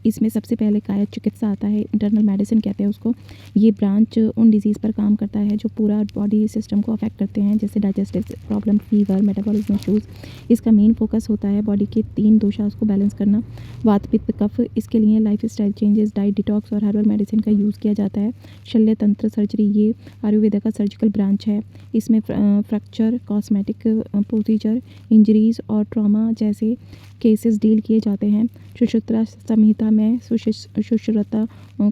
इसमें सबसे पहले काया चिकित्सा आता है, इंटरनल मेडिसिन कहते हैं उसको। ये ब्रांच उन डिजीज़ पर काम करता है जो पूरा बॉडी सिस्टम को अफेक्ट करते हैं, जैसे digestive problem, fever, metabolism issues. इसका मेन फोकस होता है बॉडी के 3 दोषास को बैलेंस करना, वात, पित्त, कफ। इसके लिए life style changes, diet, detox और हर्बल मेडिसिन का यूज़ किया जाता है। शल्य तंत्र सर्जरी, ये आयुर्वेदा का सर्जिकल ब्रांच है। इसमें फ्रैक्चर, कॉस्मेटिक प्रोसीजर, इंजरीज और ट्रॉमा जैसे केसेस डील किए जाते हैं। सुश्रुता संहिता में सुश्रुता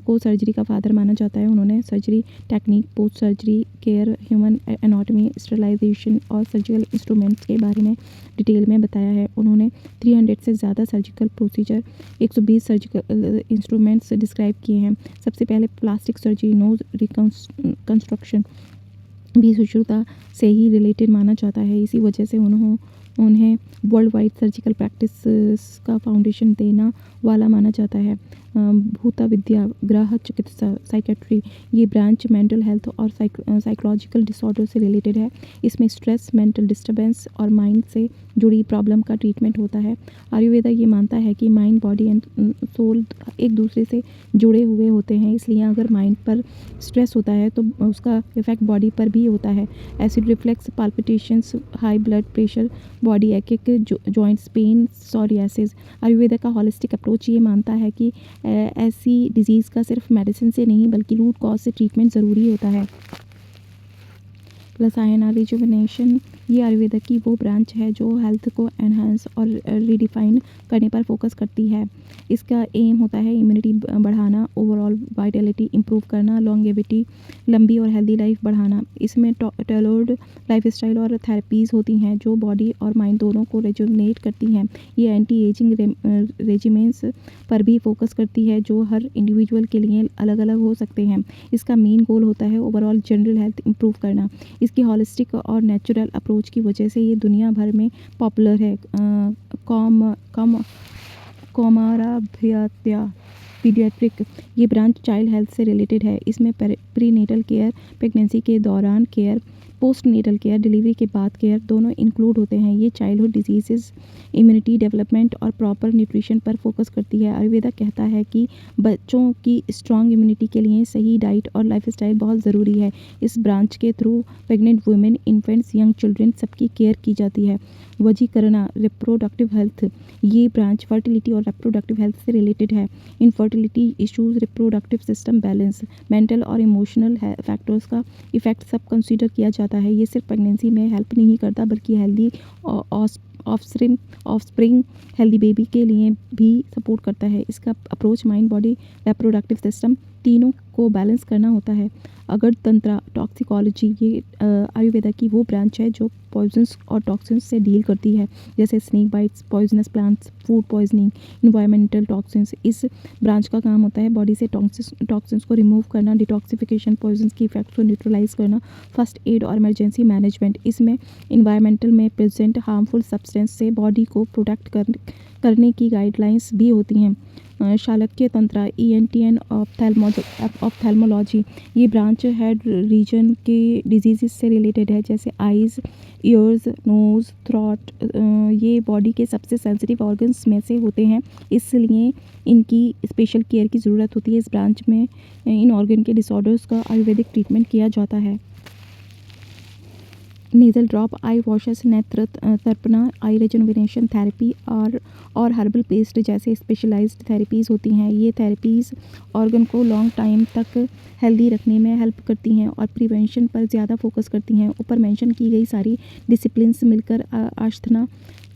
को सर्जरी का फादर माना जाता है। उन्होंने surgery technique, post surgery care, human anatomy, sterilisation और सर्जिकल इंस्ट्रूमेंट्स के बारे में डिटेल में बताया है। उन्होंने 300 से ज़्यादा surgical procedure, 120 surgical instruments describe किए हैं। सबसे पहले प्लास्टिक सर्जरी, नोज रिकंस्ट्रक्शन भी सुश्रुता से ही रिलेटेड माना जाता है। इसी वजह से उन्हें वर्ल्ड वाइड सर्जिकल प्रैक्टिस का फाउंडेशन देना वाला माना जाता है। भूत विद्या, ग्रह चिकित्सा, साइकेट्री, ये ब्रांच मेंटल हेल्थ और साइकोलॉजिकल डिसऑर्डर से रिलेटेड है। इसमें स्ट्रेस, मेंटल डिस्टर्बेंस और माइंड से जुड़ी प्रॉब्लम का ट्रीटमेंट होता है। आयुर्वेदा ये मानता है कि माइंड, बॉडी एंड सोल एक दूसरे से जुड़े हुए होते हैं, इसलिए अगर माइंड पर स्ट्रेस होता है तो उसका इफेक्ट बॉडी पर भी होता है। Acid reflux, palpitations, high blood pressure, body ache, joints pain, psoriasis. Ayurveda का हॉलिस्टिक अप्रोच ये मानता है कि ऐसी डिजीज़ का सिर्फ मेडिसिन से नहीं बल्कि रूट कॉज से ट्रीटमेंट ज़रूरी होता है। प्लस आयना रिजुविनेशन, ये आयुर्वेदा की वो ब्रांच है जो हेल्थ को एनहांस और रिडिफाइन करने पर फोकस करती है। इसका एम होता है इम्यूनिटी बढ़ाना, ओवरऑल वाइटलिटी इंप्रूव करना, लॉन्गेविटी, लंबी और हेल्दी लाइफ बढ़ाना। इसमें टेलोर्ड लाइफस्टाइल और थेरेपीज़ होती हैं जो बॉडी और माइंड दोनों को रेजुनेट करती हैं। ये एंटी एजिंग रेजिमेंट्स पर भी फोकस करती है जो हर इंडिविजुअल के लिए अलग अलग हो सकते हैं। इसका मेन गोल होता है ओवरऑल जनरल हेल्थ इंप्रूव करना। इसकी हॉलिस्टिक और नेचुरल अप्रोच की वजह से ये दुनिया भर में पॉपुलर है। कौमाराभ्यत्या पीडियाट्रिक, ये ब्रांच चाइल्ड हेल्थ से रिलेटेड है। इसमें प्रीनेटल केयर, प्रेगनेंसी के दौरान care, post natal care, delivery के बाद केयर दोनों इंक्लूड होते हैं। ये चाइल्डहुड डिजीज़, इम्यूनिटी डेवलपमेंट और प्रॉपर न्यूट्रिशन पर फोकस करती है। आयुर्वेदा कहता है कि बच्चों की स्ट्रॉन्ग इम्यूनिटी के लिए सही डाइट और लाइफस्टाइल बहुत ज़रूरी है। इस ब्रांच के through pregnant women, infants, young children सबकी केयर की जाती है। वजीकरण, रिप्रोडक्टिव हेल्थ, ये ब्रांच फर्टिलिटी और रिप्रोडक्टिव हेल्थ से रिलेटेड है। Infertility issues, reproductive system balance, mental और इमोशनल फैक्टर्स का इफेक्ट सब कंसीडर किया जाता है। ये सिर्फ प्रेगनेंसी में हेल्प नहीं करता बल्कि हेल्दी ऑफस्प्रिंग, हेल्दी बेबी के लिए भी सपोर्ट करता है। इसका approach mind, body, reproductive system तीनों को बैलेंस करना होता है। अगर तंत्रा टॉक्सिकोलॉजी, ये आयुर्वेदा की वो ब्रांच है जो पॉइजन्स और टॉक्सिन्स से डील करती है, जैसे snake bites, poisonous plants, food poisoning, environmental toxins. इस ब्रांच का काम होता है बॉडी से टॉक्सिन्स को रिमूव करना, डिटॉक्सिफिकेशन, पॉइजन्स की इफेक्ट को न्यूट्रलाइज करना, फर्स्ट एड और इमरजेंसी मैनेजमेंट। इसमें इन्वायरमेंटल में प्रेजेंट हार्मफुल सब्सटेंस से बॉडी को प्रोटेक्ट करने की गाइडलाइंस भी होती हैं। शालक्य तंत्रा, ENT ऑप्थेल्मोलॉजी, ये ब्रांच हेड रीजन के डिजीज़ से रिलेटेड है, जैसे आइज़, ईयर्स, नोज़, थ्रोट। ये बॉडी के सबसे सेंसिटिव ऑर्गन्स में से होते हैं, इसलिए इनकी स्पेशल केयर की ज़रूरत होती है। इस ब्रांच में इन ऑर्गन के डिसऑर्डर्स का आयुर्वेदिक ट्रीटमेंट किया जाता है। नेज़ल ड्रॉप, आई वॉशेस, नेत्र तर्पणा, आई रेजुविनेशन थेरेपी और हर्बल पेस्ट जैसे स्पेशलाइज्ड थेरेपीज़ होती हैं। ये थेरेपीज़ ऑर्गन को लॉन्ग टाइम तक हेल्दी रखने में हेल्प करती हैं और प्रिवेंशन पर ज़्यादा फोकस करती हैं। ऊपर मेंशन की गई सारी डिसिप्लिन्स मिलकर आस्थना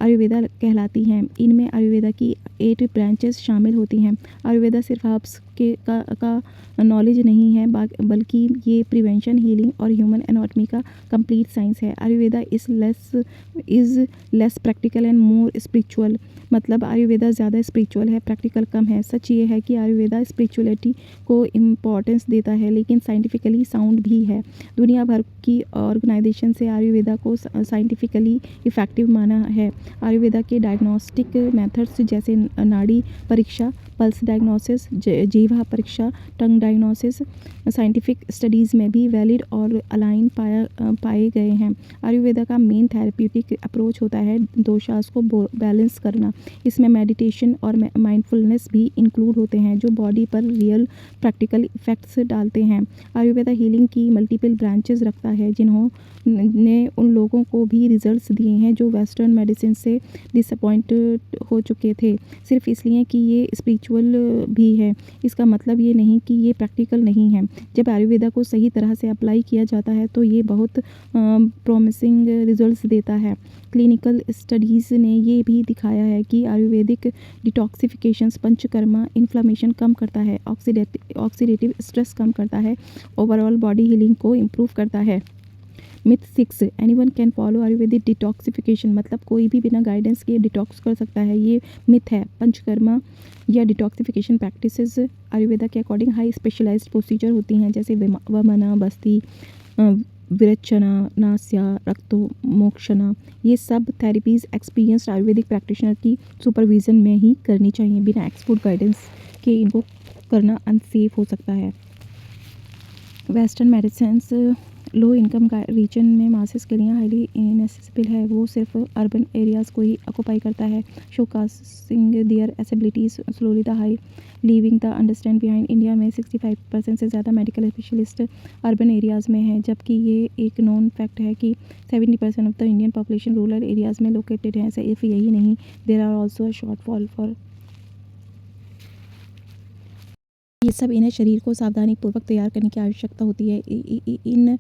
आयुर्वेदा कहलाती हैं। इनमें आयुर्वेदा की 8 ब्रांचेस शामिल होती हैं। आयुर्वेदा सिर्फ हर्ब्स का नॉलेज नहीं है, बल्कि ये प्रिवेंशन, हीलिंग और ह्यूमन एनाटॉमी का कंप्लीट साइंस है। Ayurveda is less practical and more spiritual. मतलब आयुर्वेदा ज़्यादा स्पिरिचुअल है, प्रैक्टिकल कम है। सच ये है कि आयुर्वेदा स्पिरिचुअलिटी को इम्पोर्टेंस देता है, लेकिन साइंटिफिकली साउंड भी है। दुनिया भर की ऑर्गेनाइजेशन से आयुर्वेदा को साइंटिफिकली इफ़ेक्टिव माना है। आयुर्वेदा के डायग्नोस्टिक मेथड्स जैसे नाड़ी परीक्षा, पल्स डायग्नोसिस, जीवा परीक्षा, टंग डायग्नोसिस साइंटिफिक स्टडीज़ में भी वैलिड और अलाइन पाए गए हैं। आयुर्वेदा का मेन थेरेप्यूटिक अप्रोच होता है दोषास को बैलेंस करना। इसमें मेडिटेशन और माइंडफुलनेस भी इंक्लूड होते हैं, जो बॉडी पर रियल प्रैक्टिकल इफ़ेक्ट्स डालते हैं। आयुर्वेदा हीलिंग की मल्टीपल ब्रांचेस रखता है, जिन्होंने उन लोगों को भी रिजल्ट्स दिए हैं जो वेस्टर्न मेडिसिन से डिसअपॉइंटेड हो चुके थे, सिर्फ इसलिए कि ये स्पिरिचुअल भी है। इसका मतलब ये नहीं कि ये प्रैक्टिकल नहीं है। जब आयुर्वेदा को सही तरह से अप्लाई किया जाता है तो ये बहुत प्रॉमिसिंग रिजल्ट्स देता है। क्लिनिकल स्टडीज़ ने ये भी दिखाया है कि आयुर्वेदिक डिटॉक्सिफिकेशंस पंचकर्मा इन्फ्लामेशन कम करता है, ऑक्सीडेटिव स्ट्रेस कम करता है, ओवरऑल बॉडी हीलिंग को इम्प्रूव करता है। Myth 6, anyone can follow Ayurvedic detoxification. मतलब कोई भी बिना गाइडेंस के डिटॉक्स कर सकता है, ये मिथ है। पंचकर्मा या डिटॉक्सिफिकेशन प्रैक्टिसेस आयुर्वेदा के अकॉर्डिंग हाई स्पेशलाइज्ड प्रोसीजर होती हैं, जैसे वमना, बस्ती, विरचना, नास्या, रक्तमोक्षणा। ये सब थेरेपीज़ एक्सपीरियंस्ड आयुर्वेदिक प्रैक्टिशनर की सुपरविज़न में ही करनी चाहिए। बिना एक्सपर्ट गाइडेंस के इनको करना अनसेफ हो सकता है। Western medicines low income region में मासेस के लिए हाईली नेसेसिबल है। वो सिर्फ अर्बन एरियाज़ को ही ऑक्यूपाई करता है, showcasing their abilities slowly the high leaving the understand behind. India में 65% से ज़्यादा मेडिकल स्पेशलिस्ट अर्बन एरियाज़ में हैं, जबकि ये एक नॉन फैक्ट है कि 70% of the Indian population rural areas में लोकेटेड है। सिर्फ यही नहीं, there are also shortfall for ये सब इन्हें शरीर को सावधानीपूर्वक तैयार करने की आवश्यकता होती है। इन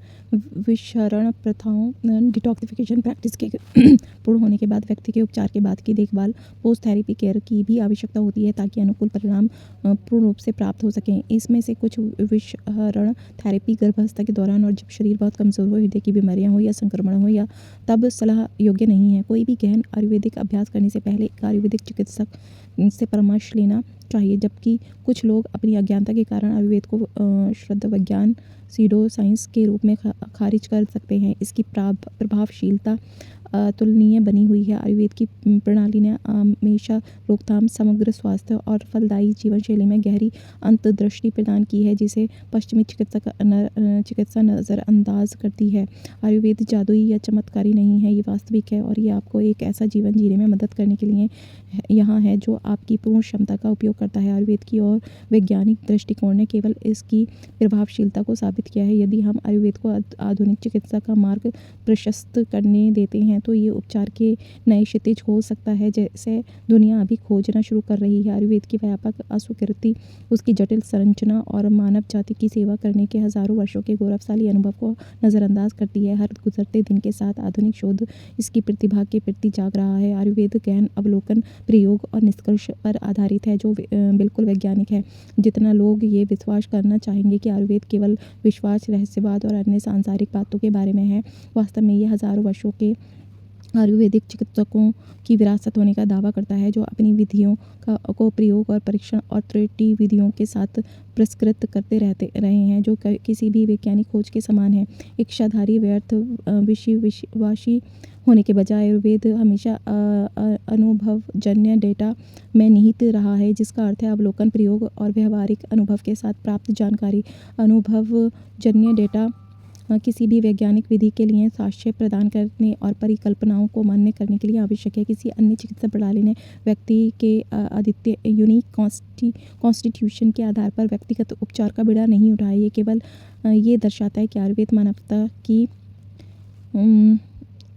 विषहरण प्रथाओं डिटॉक्सिफिकेशन प्रैक्टिस के पूर्ण होने के बाद व्यक्ति के उपचार के बाद की देखभाल, पोस्ट थेरेपी केयर की भी आवश्यकता होती है, ताकि अनुकूल परिणाम पूर्ण रूप से प्राप्त हो सकें। इसमें से कुछ विषहरण थेरेपी गर्भावस्था के दौरान और जब शरीर बहुत कमज़ोर हो, हृदय की बीमारियाँ हो या संक्रमण हो, या तब सलाह योग्य नहीं है। कोई भी गहन आयुर्वेदिक अभ्यास करने से पहले एक आयुर्वेदिक चिकित्सक से परामर्श लेना चाहिए, जबकि कुछ लोग अपनी अज्ञानता के कारण आयुर्वेद को श्रद्धा विज्ञान सीडो साइंस के रूप में खारिज कर सकते हैं। इसकी प्रभावशीलता तुलनीय बनी हुई है। आयुर्वेद की प्रणाली ने हमेशा रोकथाम, समग्र स्वास्थ्य और फलदायी जीवन शैली में गहरी अंतर्दृष्टि प्रदान की है, जिसे पश्चिमी चिकित्सा नज़रअंदाज करती है। आयुर्वेद जादुई या चमत्कारी नहीं है, ये वास्तविक है, और ये आपको एक ऐसा जीवन जीने में मदद करने के लिए यहाँ है जो आपकी पूर्ण क्षमता का उपयोग करता है। आयुर्वेद की और वैज्ञानिक दृष्टिकोण ने केवल इसकी प्रभावशीलता को साबित किया है। यदि हम आयुर्वेद को आधुनिक चिकित्सा का मार्ग प्रशस्त करने देते हैं तो ये उपचार के नए क्षितिज हो सकता है, जैसे दुनिया अभी खोजना शुरू कर रही है। आयुर्वेद की व्यापक अस्वीकृति, उसकी जटिल संरचना और मानव जाति की सेवा करने के हज़ारों वर्षों के गौरवशाली अनुभव को नज़रअंदाज करती है। हर गुजरते दिन के साथ आधुनिक शोध इसकी प्रतिभा के प्रति जाग रहा है। आयुर्वेद गहन अवलोकन, प्रयोग और निष्कर्ष पर आधारित है, जो बिल्कुल वैज्ञानिक है। जितना लोग ये विश्वास करना चाहेंगे कि आयुर्वेद केवल विश्वास, रहस्यवाद और अन्य सांसारिक बातों के बारे में है, वास्तव में ये हज़ारों वर्षों के आयुर्वेदिक चिकित्सकों की विरासत होने का दावा करता है, जो अपनी विधियों को प्रयोग और परीक्षण और त्रुटि विधियों के साथ पुरस्कृत करते रहे हैं, जो किसी भी वैज्ञानिक खोज के समान है। इच्छाधारी व्यर्थ विषयवासी होने के बजाय आयुर्वेद हमेशा अनुभवजन्य डेटा में निहित रहा है, जिसका अर्थ है अवलोकन, प्रयोग और व्यवहारिक अनुभव के साथ प्राप्त जानकारी। अनुभवजन्य डेटा किसी भी वैज्ञानिक विधि के लिए साक्ष्य प्रदान करने और परिकल्पनाओं को मान्य करने के लिए आवश्यक है। किसी अन्य चिकित्सा प्रणाली ने व्यक्ति के अद्वितीय यूनिक कॉन्स्टिट्यूशन के आधार पर व्यक्तिगत उपचार का बीड़ा नहीं उठाया। ये केवल ये दर्शाता है कि आयुर्वेद मानवता की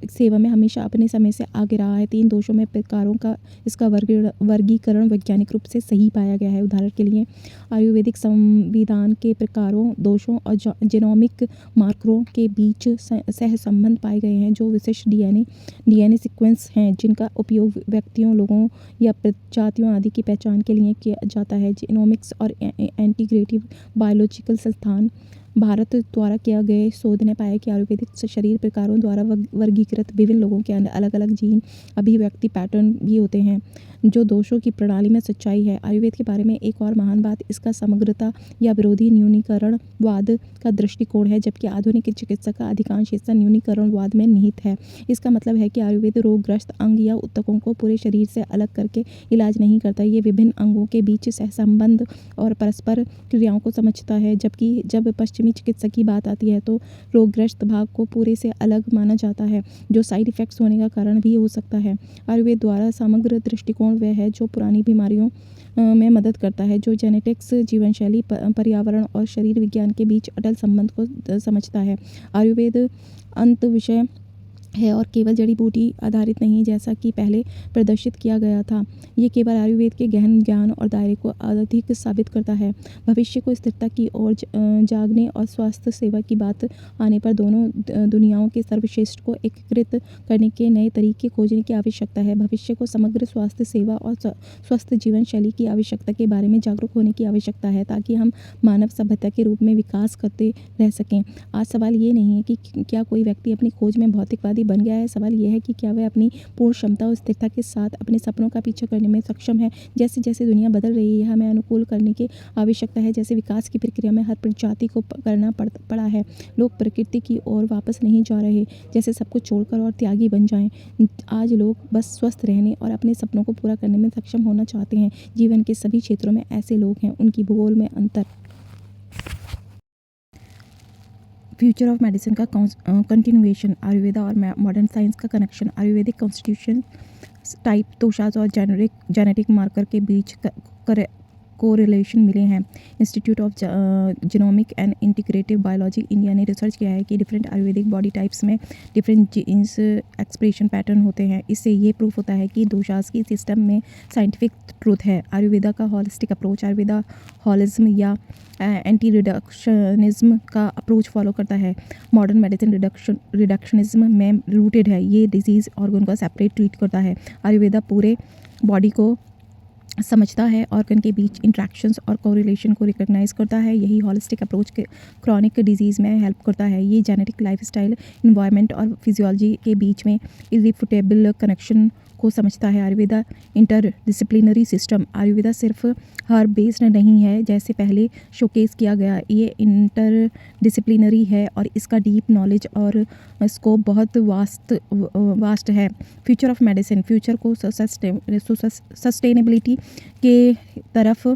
सेवा में हमेशा अपने समय से आगे रहा है। 3 दोषों में प्रकारों का इसका वर्गीकरण वैज्ञानिक रूप से सही पाया गया है। उदाहरण के लिए आयुर्वेदिक संविधान के प्रकारों, दोषों और जीनोमिक मार्करों के बीच सहसंबंध पाए गए हैं, जो विशिष्ट डीएनए सीक्वेंस हैं जिनका उपयोग व्यक्तियों, लोगों या प्रजातियों आदि की पहचान के लिए किया जाता है। जीनोमिक्स और इंटीग्रेटिव बायोलॉजिकल संस्थान भारत द्वारा किया गए शोध ने पाया कि आयुर्वेदिक शरीर प्रकारों द्वारा वर्गीकृत विभिन्न लोगों के अंदर अलग अलग जीन अभिव्यक्ति पैटर्न भी होते हैं, जो दोषों की प्रणाली में सच्चाई है। आयुर्वेद के बारे में एक और महान बात इसका समग्रता या विरोधी न्यूनीकरणवाद का दृष्टिकोण है, जबकि आधुनिक चिकित्सा का अधिकांश हिस्सा न्यूनीकरणवाद में निहित है। इसका मतलब है कि आयुर्वेद रोगग्रस्त अंग या ऊतकों को पूरे शरीर से अलग करके इलाज नहीं करता। ये विभिन्न अंगों के बीच सहसंबंध और परस्पर क्रियाओं को समझता है, जबकि जब पश्चिमी चिकित्सा की बात आती है तो रोगग्रस्त भाग को पूरे से अलग माना जाता है, जो साइड इफ़ेक्ट्स होने का कारण भी हो सकता है। आयुर्वेद द्वारा समग्र दृष्टिकोण वह है जो पुरानी बीमारियों में मदद करता है, जो जेनेटिक्स, जीवनशैली, पर्यावरण और शरीर विज्ञान के बीच अटल संबंध को समझता है। आयुर्वेद अंत विषय है और केवल जड़ी बूटी आधारित नहीं, जैसा कि पहले प्रदर्शित किया गया था। ये केवल आयुर्वेद के गहन ज्ञान और दायरे को अधिक साबित करता है। भविष्य को स्थिरता की ओर जागने और स्वास्थ्य सेवा की बात आने पर दोनों दुनियाओं के सर्वश्रेष्ठ को एकीकृत करने के नए तरीके खोजने की आवश्यकता है। भविष्य को समग्र स्वास्थ्य सेवा और स्वस्थ जीवन शैली की आवश्यकता के बारे में जागरूक होने की आवश्यकता है, ताकि हम मानव सभ्यता के रूप में विकास करते रह सकें। आज सवाल ये नहीं है कि क्या कोई व्यक्ति अपनी खोज में भौतिकवादी बन गया है। सवाल यह है कि क्या वह अपनी पूर्ण क्षमता और स्थिरता के साथ अपने सपनों का पीछा करने में सक्षम है। जैसे जैसे दुनिया बदल रही है, हमें अनुकूल करने की आवश्यकता है। जैसे विकास की प्रक्रिया में हर प्रजाति को करना पड़ा है, लोग प्रकृति की ओर वापस नहीं जा रहे, जैसे सब कुछ छोड़कर और त्यागी बन जाएं। आज लोग बस स्वस्थ रहने और अपने सपनों को पूरा करने में सक्षम होना चाहते हैं। जीवन के सभी क्षेत्रों में ऐसे लोग हैं, उनकी भूगोल में अंतर। फ्यूचर ऑफ मेडिसिन का कंटिन्यूएशन, आयुर्वेदा और मॉडर्न साइंस का connection, Ayurvedic constitution type, doshas और जेनेटिक मार्कर के बीच कोरिलेशन मिले हैं। Institute of genomic and integrative biology India ने रिसर्च किया है कि डिफरेंट आयुर्वेदिक बॉडी टाइप्स में डिफरेंट जीन्स एक्सप्रेशन पैटर्न होते हैं। इससे ये प्रूफ होता है कि दोषाज की सिस्टम में साइंटिफिक ट्रूथ है। आयुर्वेदा का हॉलिस्टिक अप्रोच आयुर्वेदा हॉलिज्म या एंटी रिडक्शनिज्म का अप्रोच फॉलो करता है। मॉडर्न मेडिसिन रिडक्शनिज्म में रूटेड है। ये डिजीज़ ऑर्गन को सेपरेट ट्रीट करता है। आयुर्वेदा पूरे बॉडी को समझता है, ऑर्गन के बीच इंट्रैक्शंस और कोरिलेशन को रिकॉग्नाइज करता है। यही हॉलिस्टिक अप्रोच के क्रॉनिक डिजीज़ में हेल्प करता है। ये जेनेटिक, लाइफस्टाइल, इन्वायरमेंट और फिजियोलॉजी के बीच में इरिफ्यूटेबल कनेक्शन को समझता है। आयुर्वेदा इंटरडिसिप्लिनरी सिस्टम, आयुर्वेदा सिर्फ हर्ब बेस्ड नहीं है जैसे पहले शोकेस किया गया, ये इंटरडिसिप्लिनरी है और इसका डीप नॉलेज और स्कोप बहुत वास्ट है। फ्यूचर ऑफ मेडिसिन, फ्यूचर को सस्टेनेबिलिटी के तरफ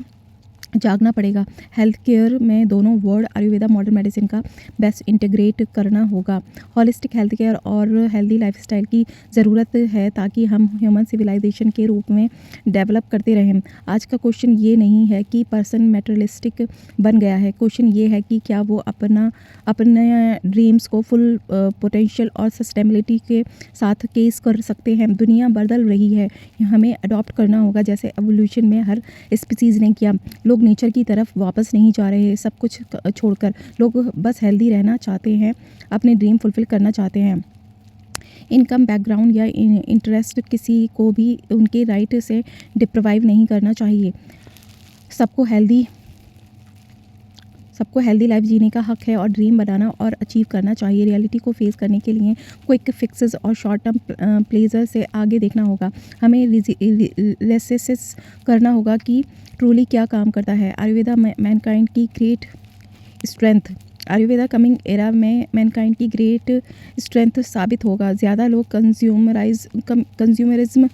जागना पड़ेगा। हेल्थ केयर में दोनों वर्ड आयुर्वेदा मॉडर्न मेडिसिन का बेस्ट इंटीग्रेट करना होगा। हॉलिस्टिक हेल्थ केयर और हेल्दी लाइफस्टाइल की ज़रूरत है ताकि हम ह्यूमन सिविलाइजेशन के रूप में डेवलप करते रहें। आज का क्वेश्चन ये नहीं है कि पर्सन मटेरियलिस्टिक बन गया है, क्वेश्चन ये है कि क्या वो अपने ड्रीम्स को फुल पोटेंशियल और सस्टेनेबिलिटी के साथ केस कर सकते हैं। दुनिया बदल रही है, हमें अडॉप्ट करना होगा जैसे एवोल्यूशन में हर स्पीसीज़ ने किया। लोग नेचर की तरफ वापस नहीं जा रहे, सब कुछ छोड़कर लोग बस हेल्दी रहना चाहते हैं, अपने ड्रीम फुलफिल करना चाहते हैं। इनकम, बैकग्राउंड या इंटरेस्ट किसी को भी उनके राइट से डिप्राइव नहीं करना चाहिए। सबको हेल्दी लाइफ जीने का हक है और ड्रीम बनाना और अचीव करना चाहिए। रियलिटी को फेस करने के लिए क्विक फिक्सेस और शॉर्ट टर्म प्लेजर से आगे देखना होगा। हमें रेसेस करना होगा कि ट्रूली क्या काम करता है। आयुर्वेदा मैनकाइंड की great strength, Ayurveda coming era में मैनकाइंड की ग्रेट स्ट्रेंथ साबित होगा। ज़्यादा लोग कंज्यूमरिज्म,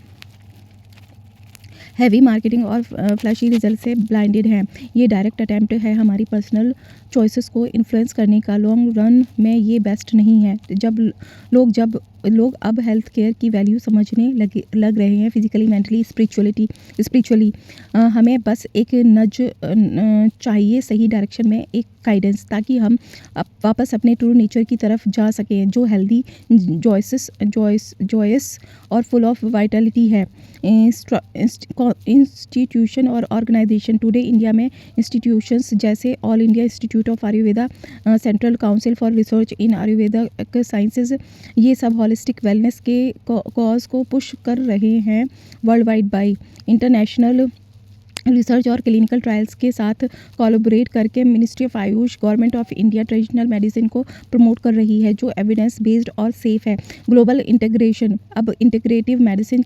हैवी मार्केटिंग और फ्लैशी रिजल्ट से ब्लाइंडेड हैं। ये डायरेक्ट अटैम्प्ट है हमारी पर्सनल चॉइसेस को इन्फ्लुएंस करने का। लॉन्ग रन में ये बेस्ट नहीं है। जब लोग अब हेल्थ केयर की वैल्यू समझने लग रहे हैं, फिजिकली, मेंटली, स्पिरिचुअली। हमें बस एक नज चाहिए सही डायरेक्शन में, एक गाइडेंस, ताकि हम वापस अपने ट्रू नेचर की तरफ जा सकें, जो हेल्दी, जॉयस और फुल ऑफ वाइटलिटी है। इंस्टीट्यूशन और ऑर्गेनाइजेशन, टुडे इंडिया में इंस्टीट्यूशंस जैसे all India institute of Ayurveda, central council for research in Ayurvedic sciences, ये सब हॉलिस्टिक वेलनेस के कॉज को पुश कर रहे हैं world wide by international research और क्लिनिकल ट्रायल्स के साथ कोलैबोरेट करके ministry of Ayush, government of India traditional medicine को प्रमोट कर रही है, जो एविडेंस बेस्ड और सेफ है। ग्लोबल इंटीग्रेशन, अब इंटीग्रेटिव मेडिसिन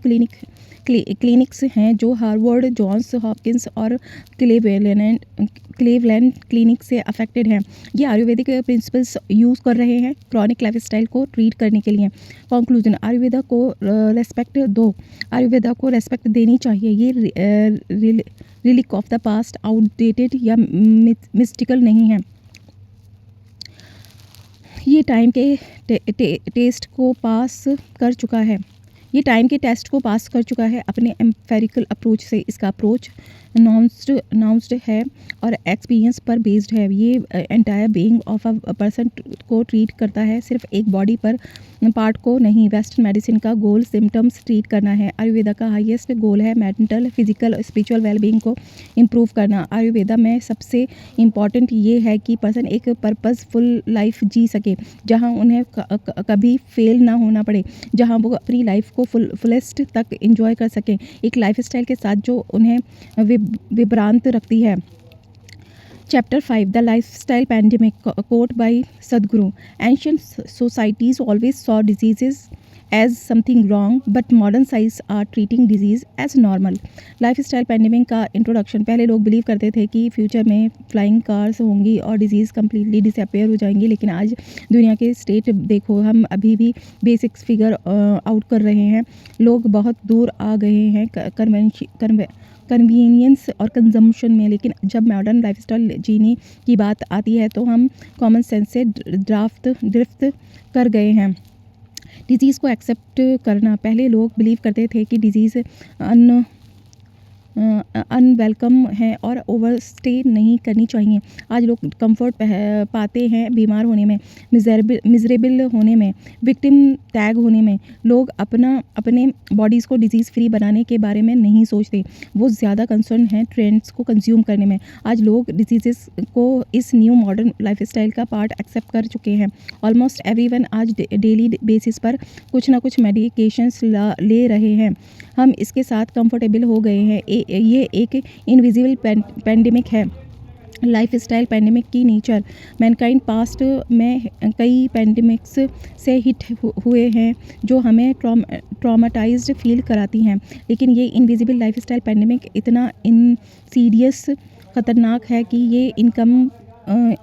क्लिनिक्स हैं जो हार्वर्ड, जॉन्स हॉपकिंस और क्लीवलैंड क्लिनिक से अफेक्टेड हैं। ये आयुर्वेदिक प्रिंसिपल्स यूज़ कर रहे हैं क्रॉनिक लाइफस्टाइल को ट्रीट करने के लिए। कंक्लूजन, आयुर्वेदा को रेस्पेक्ट दो, आयुर्वेदा को रेस्पेक्ट देनी चाहिए। ये relic of the past, outdated या मिस्टिकल नहीं है। ये टाइम के टेस्ट को पास कर चुका है। ये टाइम के टेस्ट को पास कर चुका है अपने एम्पेरिकल अप्रोच से। इसका अप्रोच नाउंस्ड है और एक्सपीरियंस पर बेस्ड है। ये entire being of a person को ट्रीट करता है, सिर्फ एक बॉडी पर पार्ट को नहीं। वेस्टर्न मेडिसिन का गोल सिम्टम्स ट्रीट करना है, आयुर्वेदा का हाईएस्ट गोल है मेंटल, फिजिकल, स्पिरिचुअल वेलबींग को इम्प्रूव करना। आयुर्वेदा में सबसे इम्पॉर्टेंट ये है कि पर्सन एक पर्पसफुल लाइफ जी सके, जहाँ उन्हें कभी फेल ना होना पड़े, जहाँ वो अपनी लाइफ को फुलेस्ट तक एंजॉय कर सकें, एक लाइफस्टाइल के साथ जो उन्हें विभ्रांत रखती है। Chapter 5, The Lifestyle Pandemic, quote by Sadhguru. Ancient societies always saw diseases as something wrong, but modern science are treating disease as normal. Lifestyle pandemic का इंट्रोडक्शन, पहले लोग बिलीव करते थे कि फ्यूचर में फ्लाइंग कार्स होंगी और डिजीज़ कम्प्लीटली डिसअपेयर हो जाएंगी, लेकिन आज दुनिया के स्टेट देखो, हम अभी भी बेसिक्स फिगर आउट कर रहे हैं। लोग बहुत दूर आ गए हैं कन्वीनियंस और कंजम्पशन में, लेकिन जब मॉडर्न लाइफस्टाइल जीने की बात आती है तो हम कॉमन सेंस से ड्रिफ्ट कर गए हैं। डिजीज़ को एक्सेप्ट करना, पहले लोग बिलीव करते थे कि डिजीज़ अनवेलकम है और ओवरस्टे नहीं करनी चाहिए। आज लोग कंफर्ट पाते हैं बीमार होने में, मिजरेबल होने में, विक्टिम टैग होने में। लोग अपने बॉडीज़ को डिजीज़ फ्री बनाने के बारे में नहीं सोचते, वो ज़्यादा कंसर्न हैं ट्रेंड्स को कंज्यूम करने में। आज लोग डिजीज़ को इस न्यू मॉडर्न लाइफस्टाइल का पार्ट एक्सेप्ट कर चुके हैं। ऑलमोस्ट एवरीवन आज डेली बेसिस पर कुछ ना कुछ मेडिकेशंस ले रहे हैं। हम इसके साथ कंफर्टेबल हो गए हैं। ये एक इनविजिबल पैंडेमिक है। लाइफस्टाइल पैंडेमिक की नेचर, मैनकाइंड पास्ट में कई पैंडेमिक्स से हिट हुए हैं जो हमें ट्रॉमाटाइज्ड फील कराती हैं, लेकिन ये इनविजिबल लाइफस्टाइल पैंडेमिक इतना इनसीडियस ख़तरनाक है कि ये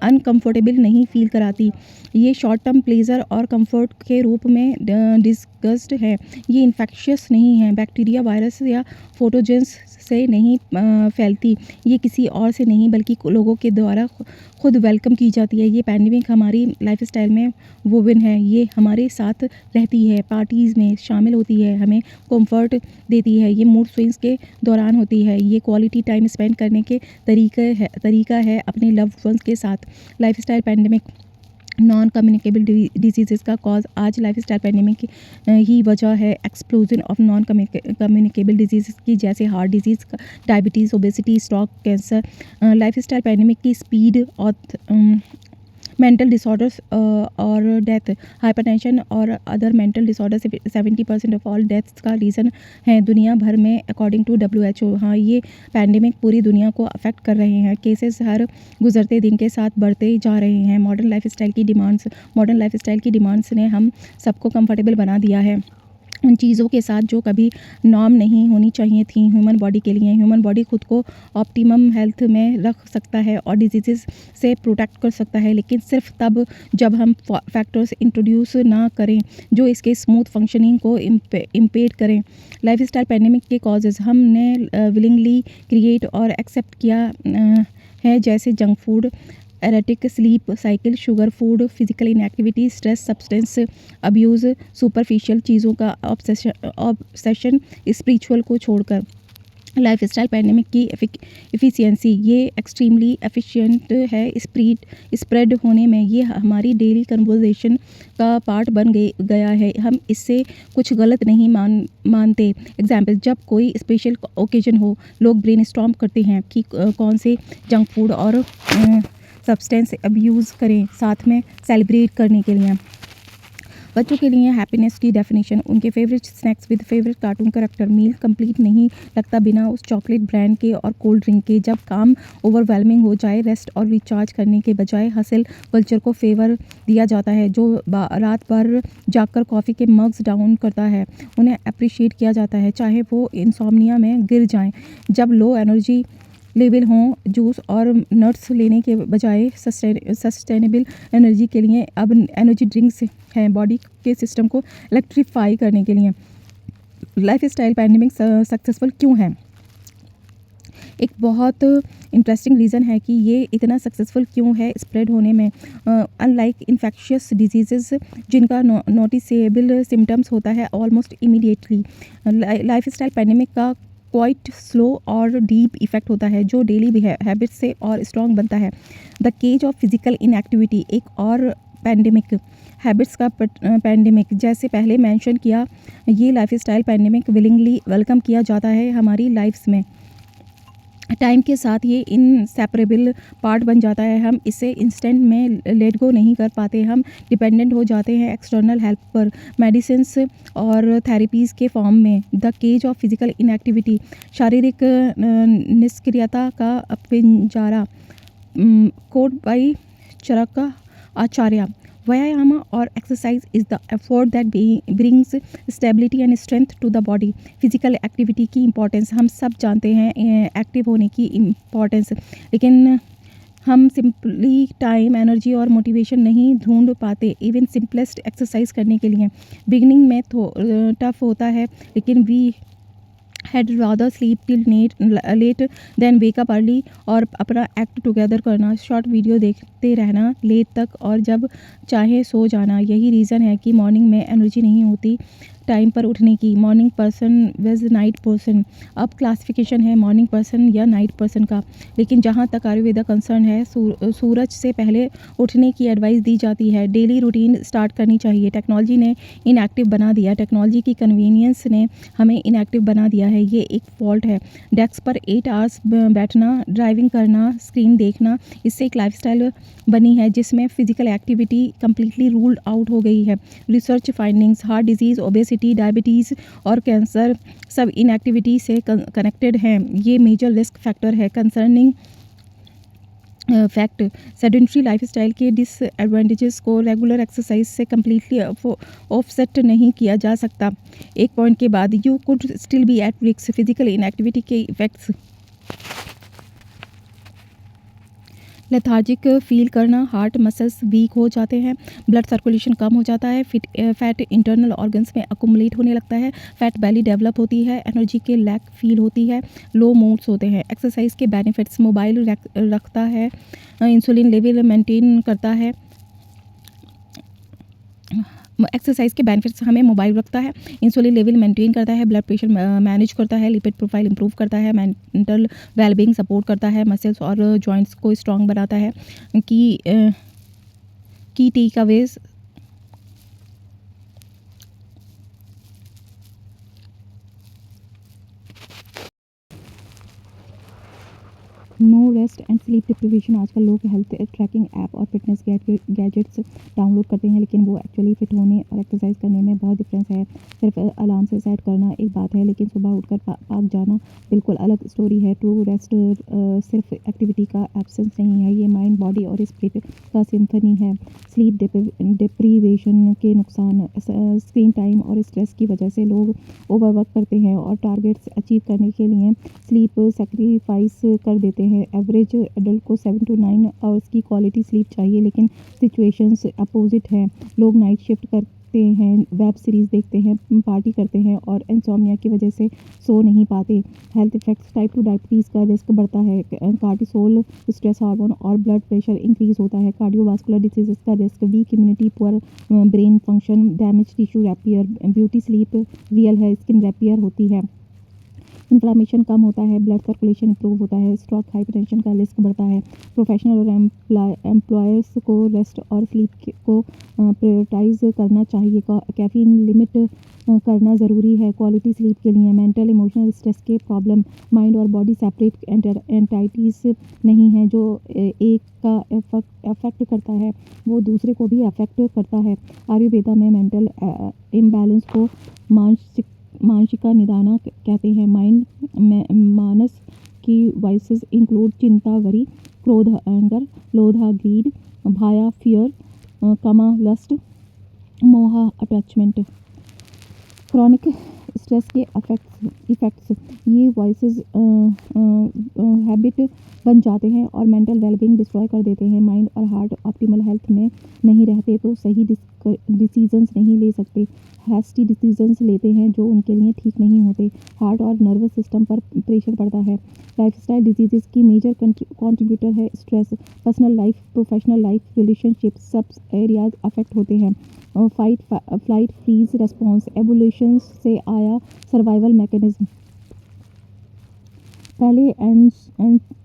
अनकंफर्टेबल नहीं फील कराती। ये शॉर्ट टर्म प्लेजर और कंफर्ट के रूप में डिस्गस्ड है। ये इन्फेक्शियस नहीं है, बैक्टीरिया, वायरस या फोटोजेंस से नहीं फैलती। ये किसी और से नहीं बल्कि लोगों के द्वारा खुद वेलकम की जाती है। ये पैंडेमिक हमारी लाइफस्टाइल में वोवन है, ये हमारे साथ रहती है, पार्टीज़ में शामिल होती है, हमें कंफर्ट देती है। ये मूड स्विंग्स के दौरान होती है। ये क्वालिटी टाइम स्पेंड करने के तरीका है अपने लव्ड वंस के साथ। Lifestyle pandemic, non communicable disease का कॉज आज लाइफस्टाइल पैंडेमिक ही वजह है। Explosion of non communicable disease की, जैसे heart disease, diabetes, obesity, stroke, cancer. Lifestyle pandemic की स्पीड और मेंटल डिसऑर्डर्स और डेथ, हाइपरटेंशन और other mental disorder 70% of all deaths का रीज़न है दुनिया भर में अकॉर्डिंग टू WHO। हाँ, ये पैंडेमिक पूरी दुनिया को अफेक्ट कर रहे हैं। केसेस हर गुजरते दिन के साथ बढ़ते जा रहे हैं। मॉडर्न लाइफस्टाइल की डिमांड्स ने हम सबको कंफर्टेबल बना दिया है उन चीज़ों के साथ जो कभी नॉर्म नहीं होनी चाहिए थी ह्यूमन बॉडी के लिए। ह्यूमन बॉडी खुद को ऑप्टिमम हेल्थ में रख सकता है और डिजीज़ से प्रोटेक्ट कर सकता है, लेकिन सिर्फ तब जब हम फैक्टर्स इंट्रोड्यूस ना करें जो इसके स्मूथ फंक्शनिंग को इम्पेड करें। लाइफस्टाइल पैंडेमिक के कॉजेज़ हमने विलिंगली क्रिएट और एक्सेप्ट किया है, जैसे junk food, erratic sleep cycle, sugar food, physical inactivity, stress, substance abuse, superficial चीज़ों का ऑब्सेशन, स्पिरिचुअल को छोड़कर लाइफ स्टाइल पैंडेमिक की एफिशिएंसी, ये एक्सट्रीमली एफिशिएंट है स्प्रेड होने में। ये हमारी डेली कन्वर्सेशन का पार्ट बन गया है। हम इससे कुछ गलत नहीं मानते। एग्जाम्पल, जब कोई स्पेशल ओकेजन हो, लोग ब्रेनस्टॉर्म करते हैं कि कौन से जंक फूड और सब्सटेंस अब्यूज़ करें साथ में सेलिब्रेट करने के लिए। बच्चों के लिए हैप्पीनेस की डेफिनेशन, उनके favourite snacks with favourite cartoon character. Meal complete नहीं लगता बिना उस चॉकलेट ब्रांड के और कोल्ड ड्रिंक के। जब काम ओवरवेलमिंग हो जाए, रेस्ट और रिचार्ज करने के बजाय हसल कल्चर को फेवर दिया जाता है। जो रात भर जागकर कॉफ़ी के मग्स डाउन करता है, उन्हें अप्रिशिएट किया जाता है चाहे वो इंसोम्निया में गिर जाएं। जब लो एनर्जी लेवल हों, जूस और नट्स लेने के बजाय सस्टेनेबल एनर्जी के लिए अब एनर्जी ड्रिंक्स हैं, बॉडी के सिस्टम को इलेक्ट्रीफाई करने के लिए। लाइफ स्टाइल पैंडेमिक सक्सेसफुल क्यों है? एक बहुत इंटरेस्टिंग रीज़न है कि ये इतना सक्सेसफुल क्यों है स्प्रेड होने में। अनलाइक इन्फेक्शियस डिजीज़ जिनका नोटिसेबल सिम्टम्स होता है almost immediately, life style pandemic का क्वाइट स्लो और डीप इफेक्ट होता है जो डेली हैबिट से और स्ट्रॉन्ग बनता है। The cage of physical inactivity एक और पैंडेमिक, हैबिट्स का पैंडेमिक। जैसे पहले मेंशन किया, ये life style pandemic willingly welcome किया जाता है हमारी लाइफ्स में। टाइम के साथ ये इनसेपरेबल पार्ट बन जाता है। हम इसे इंस्टेंट में लेट गो नहीं कर पाते। हम डिपेंडेंट हो जाते हैं एक्सटर्नल हेल्प पर, मेडिसिन्स और थेरेपीज़ के फॉर्म में। The cage of physical inactivity, शारीरिक निष्क्रियता का पिंजरा। Quote by Charaka Acharya. व्यायाम और exercise is the effort that brings stability and strength to the body. Physical activity की इम्पोर्टेंस हम सब जानते हैं, एक्टिव होने की इम्पोर्टेंस, लेकिन हम सिंपली टाइम, एनर्जी और मोटिवेशन नहीं ढूंढ पाते इवन सिंपलेस्ट एक्सरसाइज करने के लिए। बिगनिंग में टफ होता है, लेकिन we had rather sleep till late then wake up early, और अपना एक्ट टुगेदर करना, शॉर्ट वीडियो देखते रहना लेट तक और जब चाहे सो जाना। यही रीज़न है कि मॉर्निंग में एनर्जी नहीं होती टाइम पर उठने की। Morning person versus night person. अब क्लासिफिकेशन है मॉर्निंग पर्सन या नाइट पर्सन का, लेकिन जहाँ तक आयुर्वेदा कंसर्न है, सूरज से पहले उठने की एडवाइस दी जाती है। डेली रूटीन स्टार्ट करनी चाहिए। टेक्नोलॉजी ने इनएक्टिव बना दिया, टेक्नोलॉजी की कन्वीनियंस ने हमें इनएक्टिव बना दिया है। ये एक फॉल्ट है। डेस्क पर 8 आवर्स बैठना, ड्राइविंग करना, स्क्रीन देखना, इससे एक लाइफस्टाइल बनी है जिसमें physical activity completely ruled out हो गई है। Research findings, heart disease, obesity, diabetes और कैंसर सब इनएक्टिविटी से कनेक्टेड हैं। ये मेजर रिस्क फैक्टर है। कंसर्निंग फैक्ट, सेडेंटरी लाइफस्टाइल के डिसएडवांटेजेस को रेगुलर एक्सरसाइज से कम्प्लीटली ऑफसेट नहीं किया जा सकता। एक पॉइंट के बाद you could still be at risk. Physical inactivity के इफेक्ट्स, लेथार्जिक फील करना, हार्ट मसल्स वीक हो जाते हैं, ब्लड सर्कुलेशन कम हो जाता है, फैट इंटरनल ऑर्गन्स में अकुमुलेट होने लगता है, फैट बैली डेवलप होती है, एनर्जी के लैक फील होती है, लो मूड्स होते हैं। एक्सरसाइज के बेनिफिट्स, मोबाइल रखता है, इंसुलिन लेवल मेंटेन करता है। एक्सरसाइज के बेनिफिट्स, हमें मोबाइल रखता है, इंसुलिन लेवल मेंटेन करता है, ब्लड प्रेशर मैनेज करता है, लिपिड प्रोफाइल इंप्रूव करता है, मेंटल वेलबींग सपोर्ट करता है, मसल्स और जॉइंट्स को स्ट्रॉन्ग बनाता है। Key takeaways, no rest and sleep deprivation. आजकल लोग हेल्थ ट्रैकिंग ऐप और फिटनेस गैजेट्स डाउनलोड करते हैं, लेकिन वो एक्चुअली फिट होने और एक्सरसाइज करने में बहुत डिफरेंस है। सिर्फ अलार्म से सेट करना एक बात है, लेकिन सुबह उठकर पार्क जाना बिल्कुल अलग स्टोरी है। ट्रू रेस्ट सिर्फ एक्टिविटी का एब्सेंस नहीं है, ये माइंड, बॉडी और स्पिरिट का सिम्फनी है। स्लीप डिप्रीवेशन के नुकसान, स्क्रीन टाइम और स्ट्रेस की वजह से लोग ओवरवर्क करते हैं और टारगेट्स अचीव करने के लिए स्लीप सेक्रीफाइस कर देते हैं। एवरेज एडल्ट को 7 to 9 आवर्स की क्वालिटी स्लीप चाहिए, लेकिन सिचुएशंस अपोजिट है। लोग नाइट शिफ्ट देखते हैं, वेब सीरीज़ देखते हैं, पार्टी करते हैं और इंसोम्निया की वजह से सो नहीं पाते। हेल्थ इफ़ेक्ट्स, टाइप 2 डायबिटीज़ का रिस्क बढ़ता है, कार्टिसोल, स्ट्रेस हार्मोन और ब्लड प्रेशर इंक्रीज़ होता है, कार्डियोवास्कुलर डिसीज़ेज़ का risk, weak immunity, poor brain function, damage tissue repair, beauty sleep real है, स्किन रिपेयर होती है, इन्फ्लेमेशन कम होता है, ब्लड सर्कुलेशन इंप्रूव होता है, स्ट्रोक, हाइपरटेंशन का रिस्क बढ़ता है। प्रोफेशनल और एम्प्लॉयर्स को रेस्ट और स्लीप को प्रायोरिटाइज करना चाहिए। कैफीन लिमिट करना ज़रूरी है क्वालिटी स्लीप के लिए। मेंटल इमोशनल स्ट्रेस के प्रॉब्लम, माइंड और बॉडी सेपरेट एंटाइटीज़ नहीं है। जो एक का अफेक्ट करता है वो दूसरे को भी अफेक्ट करता है। आयुर्वेदा में मेंटल इम्बैलेंस को मानसिका निदाना कहते हैं। मानस की वाइसेस इंक्लूड चिंता, वरी, क्रोध, एंगर, लोधा, ग्रीड, भाया, फियर, कमा, लस्ट, मोहा, अटैचमेंट। क्रॉनिक स्ट्रेस के इफ़ेक्ट्स, ये वॉइसेस हैबिट बन जाते हैं और मेंटल वेलबींग डिस्ट्रॉय कर देते हैं। माइंड और हार्ट ऑप्टिमल हेल्थ में नहीं रहते तो सही डिसीजंस नहीं ले सकते, हैस्टी डिसीजंस लेते हैं जो उनके लिए ठीक नहीं होते। हार्ट और नर्वस सिस्टम पर प्रेशर पड़ता है। लाइफस्टाइल डिजीज़ की मेजर कंट्रीब्यूटर है stress. Personal life, professional life, relationship, सब एरियाज अफेक्ट होते हैं। Fight flight freeze response evolution से आया सर्वाइवल मैकेनिज्म। पहले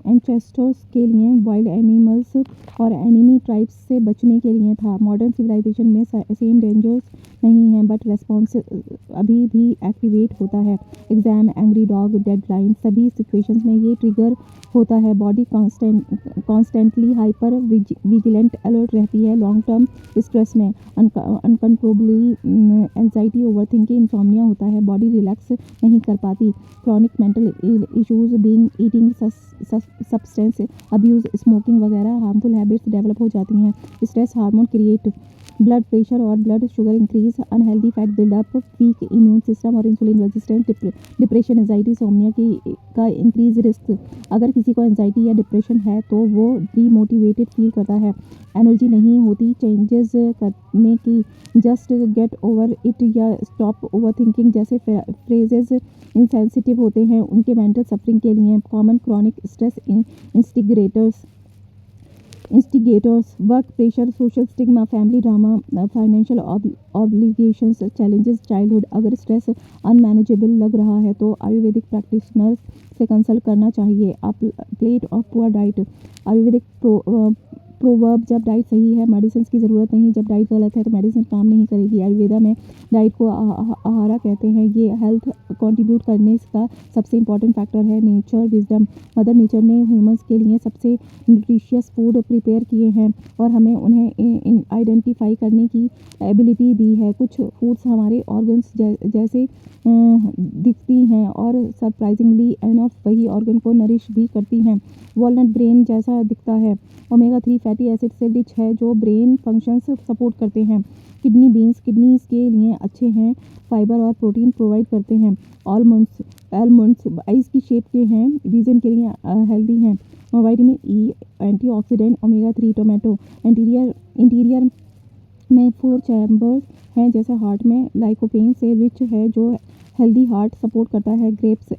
एंसेस्टर्स के लिए वाइल्ड एनिमल्स और एनिमी ट्राइब्स से बचने के लिए था। मॉडर्न सिविलाइजेशन में सेम डेंजर्स नहीं हैं बट रेस्पॉन्स अभी भी एक्टिवेट होता है। एग्जाम, एंग्री डॉग, डेडलाइन, सभी सिचुएशंस में ये ट्रिगर होता है। Body constantly hyper vigilant alert रहती है। लॉन्ग टर्म स्ट्रेस में अनकंट्रोलेबली एंजाइटी, ओवरथिंकिंग, इंसोम्निया होता है। बॉडी रिलैक्स नहीं कर पाती। Chronic mental issues, being, eating, substance abuse, smoking वगैरह हार्मफुल हैबिट्स डेवलप हो जाती हैं। Stress hormone create blood pressure और blood sugar increase, unhealthy fat buildup, weak immune system और insulin resistance, depression, anxiety, insomnia का इंक्रीज रिस्क। अगर किसी को एंजाइटी या डिप्रेशन है तो वो डीमोटिवेटेड फील करता है, एनर्जी नहीं होती चेंजेस करने की। जस्ट गेट ओवर इट या स्टॉप ओवर थिंकिंग जैसे फ्रेजेस इंसेंसिटिव होते हैं उनके मेंटल सफरिंग के लिए। Common chronic stress instigators, work pressure, social stigma, family drama, financial obligations, challenges childhood. अगर स्ट्रेस अनमैनेजेबल लग रहा है तो आयुर्वेदिक प्रैक्टिशनर से कंसल्ट करना चाहिए। Plate of poor diet, Ayurvedic proverb, जब डाइट सही है मेडिसिन की ज़रूरत नहीं, जब डाइट गलत है तो मेडिसिन काम नहीं करेगी। आयुर्वेदा में डाइट को आहारा कहते हैं। ये हेल्थ कंट्रीब्यूट करने का सबसे इंपॉर्टेंट फैक्टर है। नेचर विजडम, मदर नेचर ने ह्यूमंस के लिए सबसे न्यूट्रिशियस फूड प्रिपेयर किए हैं और हमें उन्हें आइडेंटिफाई करने की एबिलिटी दी है। कुछ फूड्स हमारे ऑर्गन्स जैसे दिखती हैं और सरप्राइजिंगली एनफ वही ऑर्गन को नरिश भी करती हैं। वॉलनट ब्रेन जैसा दिखता है। ओमेगा 3 फैटी एसिड से रिच है जो ब्रेन फंक्शंस सपोर्ट करते हैं। किडनी बीन्स किडनीज के लिए अच्छे हैं, फाइबर और प्रोटीन प्रोवाइड करते हैं। आलमंड्स आइस की शेप के हैं, विजन के लिए हेल्दी हैं। Vitamin E, antioxidant, omega 3, tomato. Interior में 4 चैम्बर्स हैं जैसे हार्ट में। लाइकोपेन से रिच है जो हेल्दी हार्ट सपोर्ट करता है। ग्रेप्स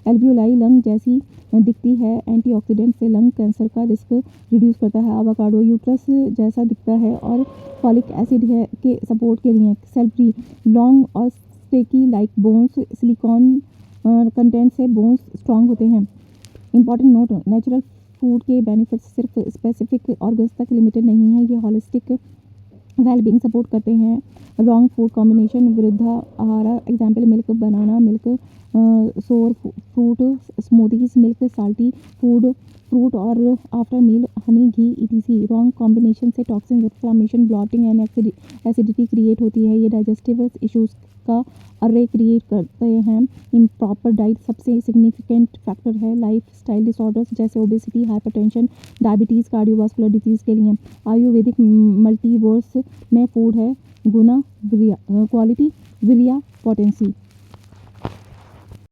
एल्वियोलाई लंग जैसी दिखती है, एंटीऑक्सीडेंट से लंग कैंसर का रिस्क रिड्यूस करता है। एवोकाडो यूट्रस जैसा दिखता है और फॉलिक एसिड है के सपोर्ट के लिए। सेलरी लॉन्ग और Stacey like bones, silicon content से बोन्स स्ट्रॉन्ग होते हैं। इंपॉर्टेंट नोट, नेचुरल फूड के बेनिफिट्स सिर्फ स्पेसिफिक ऑर्गन्स तक लिमिटेड नहीं है, ये होलिस्टिक वेलबींग सपोर्ट करते हैं। रॉन्ग फूड कॉम्बिनेशन, विरुद्धा आहारा, एग्जाम्पल मिल्क, बनाना मिल्क, सोर fruit smoothies, milk salty fruit और आफ्टर मील हनी घी etc। रॉन्ग कॉम्बिनेशन से toxin, inflammation, blotting and acidity create होती है। ये डाइजेस्टिव इश्यूज का अर्रे क्रिएट करते हैं। इम्प्रॉपर डाइट सबसे सिग्निफिकेंट फैक्टर है लाइफस्टाइल डिसऑर्डर्स जैसे obesity, hypertension, diabetes, cardiovascular disease के लिए। आयुर्वेदिक मल्टीवर्स में फूड है गुना क्वालिटी, विरिया पोटेंसी।